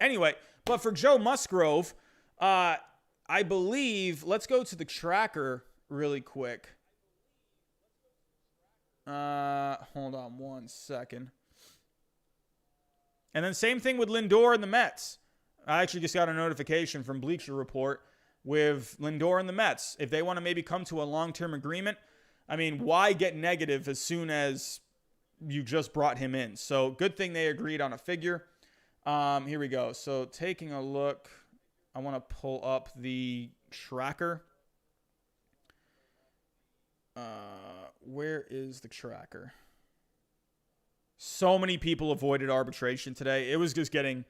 anyway, but for Joe Musgrove, I believe, let's go to the tracker really quick. Hold on one second. And then same thing with Lindor and the Mets. I actually just got a notification from Bleacher Report with Lindor and the Mets. If they want to maybe come to a long-term agreement, I mean, why get negative as soon as you just brought him in? So good thing they agreed on a figure. Here we go. So taking a look. I want to pull up the tracker. Where is the tracker? So many people avoided arbitration today. It was getting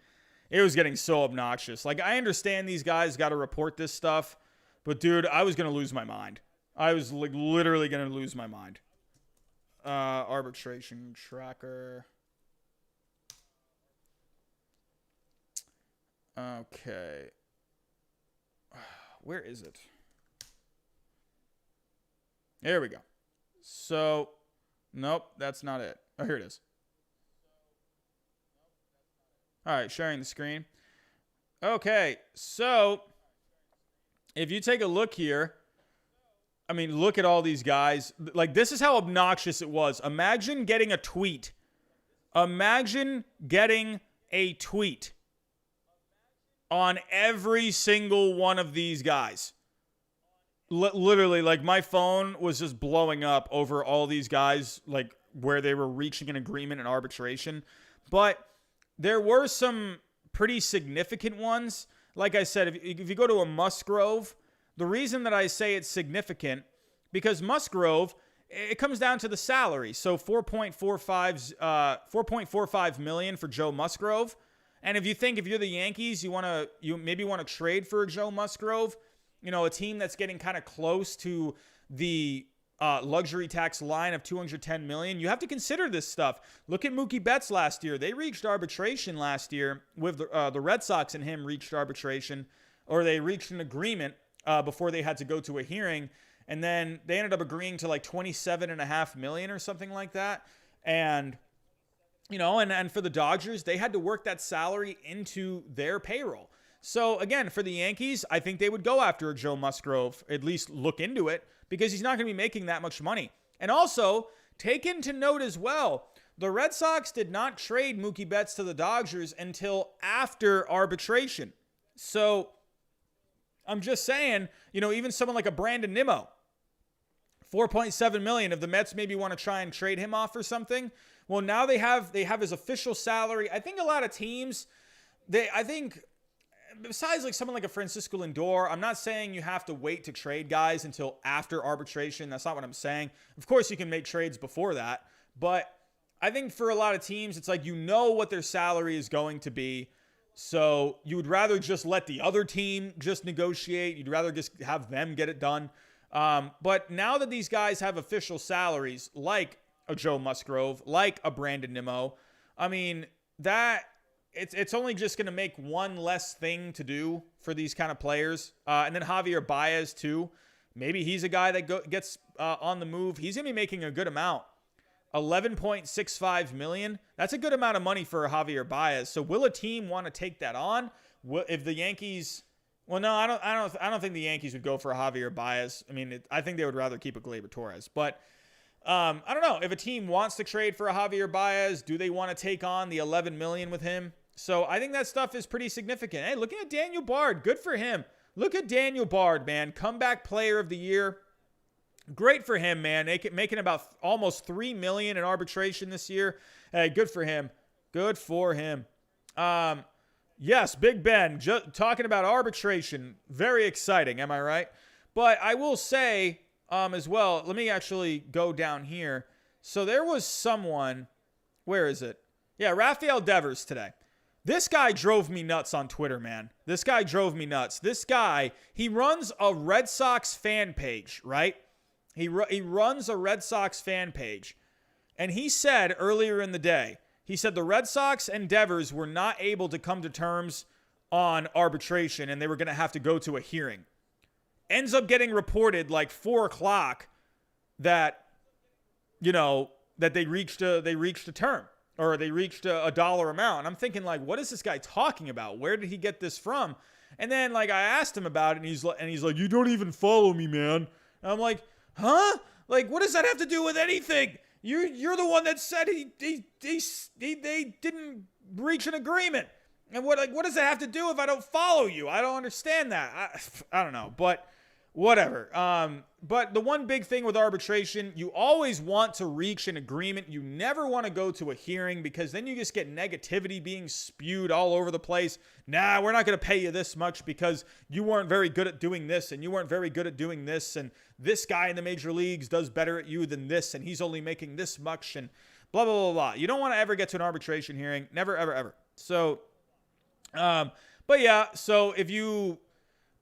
so obnoxious. Like, I understand these guys got to report this stuff, but dude, I was going to lose my mind. I was like literally going to lose my mind. Arbitration tracker. Okay. Where is it? There we go. So, nope, that's not it. Oh, here it is. All right, sharing the screen. Okay, so if you take a look here, I mean, look at all these guys. Like, this is how obnoxious it was. Imagine getting a tweet. Imagine getting a tweet on every single one of these guys. Literally, like, my phone was just blowing up over all these guys, like, where they were reaching an agreement in arbitration. But there were some pretty significant ones. Like I said, if you go to a Musgrove, the reason that I say it's significant, because Musgrove, it comes down to the salary. So $4.45 million for Joe Musgrove. And if you're the Yankees, you maybe want to trade for a Joe Musgrove, you know, a team that's getting kind of close to the luxury tax line of $210 million. You have to consider this stuff. Look at Mookie Betts last year. They reached arbitration last year with the Red Sox and him reached arbitration, or they reached an agreement before they had to go to a hearing. And then they ended up agreeing to like $27.5 million or something like that. And, you know, and for the Dodgers, they had to work that salary into their payroll. So, again, for the Yankees, I think they would go after a Joe Musgrove, at least look into it, because he's not going to be making that much money. And also, take into note as well, the Red Sox did not trade Mookie Betts to the Dodgers until after arbitration. So, I'm just saying, you know, even someone like a Brandon Nimmo, $4.7 million, if the Mets maybe want to try and trade him off or something, well, now they have his official salary. I think a lot of teams, besides like someone like a Francisco Lindor, I'm not saying you have to wait to trade guys until after arbitration. That's not what I'm saying. Of course, you can make trades before that. But I think for a lot of teams, it's like you know what their salary is going to be. So you would rather just let the other team just negotiate. You'd rather just have them get it done. But now that these guys have official salaries, like a Joe Musgrove, like a Brandon Nimmo, I mean, that it's only just going to make one less thing to do for these kind of players. And then Javier Baez, too. Maybe he's a guy that gets on the move. He's going to be making a good amount. $11.65 million. That's a good amount of money for Javier Baez. So will a team want to take that on? If the Yankees... Well, no, I don't think the Yankees would go for a Javier Baez. I mean, I think they would rather keep a Gleyber Torres. But I don't know. If a team wants to trade for a Javier Baez, do they want to take on the $11 million with him? So I think that stuff is pretty significant. Hey, looking at Daniel Bard. Good for him. Look at Daniel Bard, man. Comeback player of the year. Great for him, man. Making about almost $3 million in arbitration this year. Hey, good for him. Good for him. Yes, Big Ben, talking about arbitration. Very exciting, am I right? But I will say as well, let me actually go down here. So there was someone, where is it? Yeah, Rafael Devers today. This guy drove me nuts on Twitter, man. This guy drove me nuts. This guy, he runs a Red Sox fan page, right? He runs a Red Sox fan page. And he said earlier in the day, he said the Red Sox and Devers were not able to come to terms on arbitration and they were going to have to go to a hearing. Ends up getting reported like 4 o'clock that, you know, that they reached a term or they reached a dollar amount. And I'm thinking like, what is this guy talking about? Where did he get this from? And then like I asked him about it and he's like, you don't even follow me, man. And I'm like, huh? Like, what does that have to do with anything? You're the one that said they didn't reach an agreement. And what does that have to do if I don't follow you? I don't understand that. I don't know, but whatever. But the one big thing with arbitration, you always want to reach an agreement. You never want to go to a hearing because then you just get negativity being spewed all over the place. Nah, we're not going to pay you this much because you weren't very good at doing this and you weren't very good at doing this. And this guy in the major leagues does better at you than this and he's only making this much and blah, blah, blah, blah. You don't want to ever get to an arbitration hearing. Never, ever, ever. So, but yeah, so if you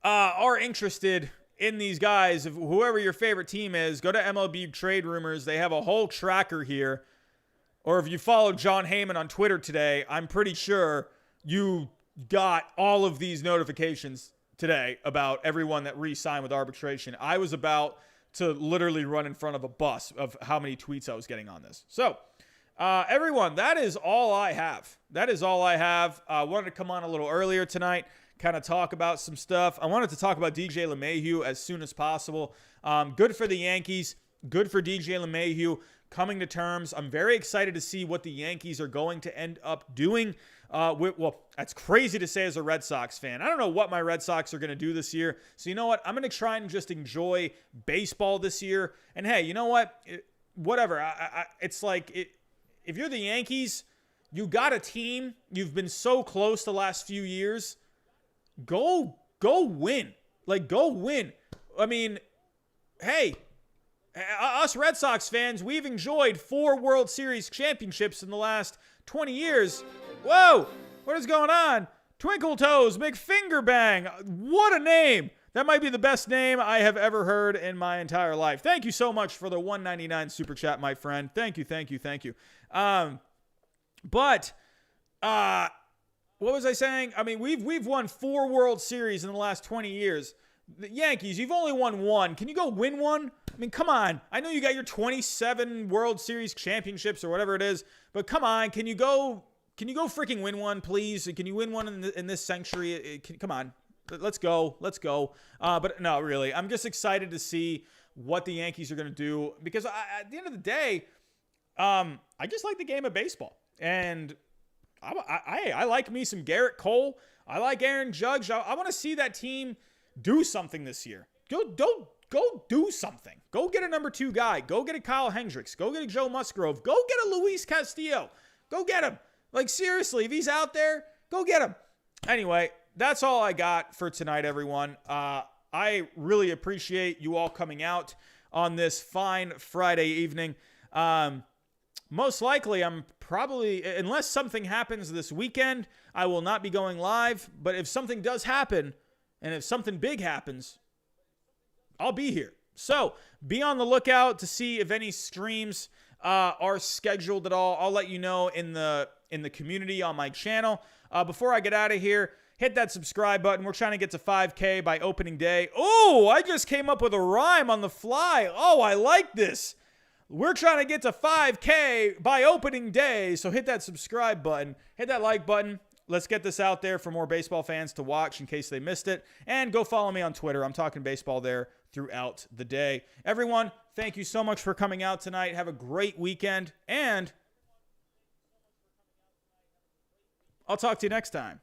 are interested in these guys, if whoever your favorite team is, go to MLB Trade Rumors. They have a whole tracker here. Or if you follow John Heyman on Twitter today, I'm pretty sure you got all of these notifications today about everyone that re-signed with arbitration. I was about to literally run in front of a bus of how many tweets I was getting on this. So, everyone, that is all I have. That is all I have. I wanted to come on a little earlier tonight, kind of talk about some stuff. I wanted to talk about DJ LeMahieu as soon as possible. Good for the Yankees. Good for DJ LeMahieu coming to terms. I'm very excited to see what the Yankees are going to end up doing. Well, that's crazy to say as a Red Sox fan. I don't know what my Red Sox are going to do this year. So you know what? I'm going to try and just enjoy baseball this year. And hey, you know what? Whatever. It's like if you're the Yankees, you got a team. You've been so close the last few years. Go win. Like, go win. I mean, hey, us Red Sox fans, we've enjoyed 4 World Series championships in the last 20 years. Whoa, what is going on? Twinkle Toes, McFinger Bang. What a name. That might be the best name I have ever heard in my entire life. Thank you so much for the $1.99 super chat, my friend. Thank you, thank you, thank you. What was I saying? I mean, we've won 4 World Series in the last 20 years. The Yankees, you've only won 1. Can you go win one? I mean, come on. I know you got your 27 World Series championships or whatever it is, but come on. Can you go freaking win one, please? Can you win one in this century? Come on. Let's go. Let's go. But no, really. I'm just excited to see what the Yankees are going to do because at the end of the day, I just like the game of baseball. And I like me some Garrett Cole. I like Aaron Judge. I want to see that team do something this year. Go do something. Go get a number 2 guy. Go get a Kyle Hendricks. Go get a Joe Musgrove. Go get a Luis Castillo. Go get him. Like, seriously, if he's out there, go get him. Anyway, that's all I got for tonight, everyone. I really appreciate you all coming out on this fine Friday evening. Most likely, I'm probably, unless something happens this weekend, I will not be going live. But if something does happen, and if something big happens, I'll be here. So be on the lookout to see if any streams are scheduled at all. I'll let you know in the community on my channel. Before I get out of here, hit that subscribe button. We're trying to get to 5K by opening day. Oh, I just came up with a rhyme on the fly. Oh, I like this. We're trying to get to 5K by opening day. So hit that subscribe button. Hit that like button. Let's get this out there for more baseball fans to watch in case they missed it. And go follow me on Twitter. I'm talking baseball there throughout the day. Everyone, thank you so much for coming out tonight. Have a great weekend. And I'll talk to you next time.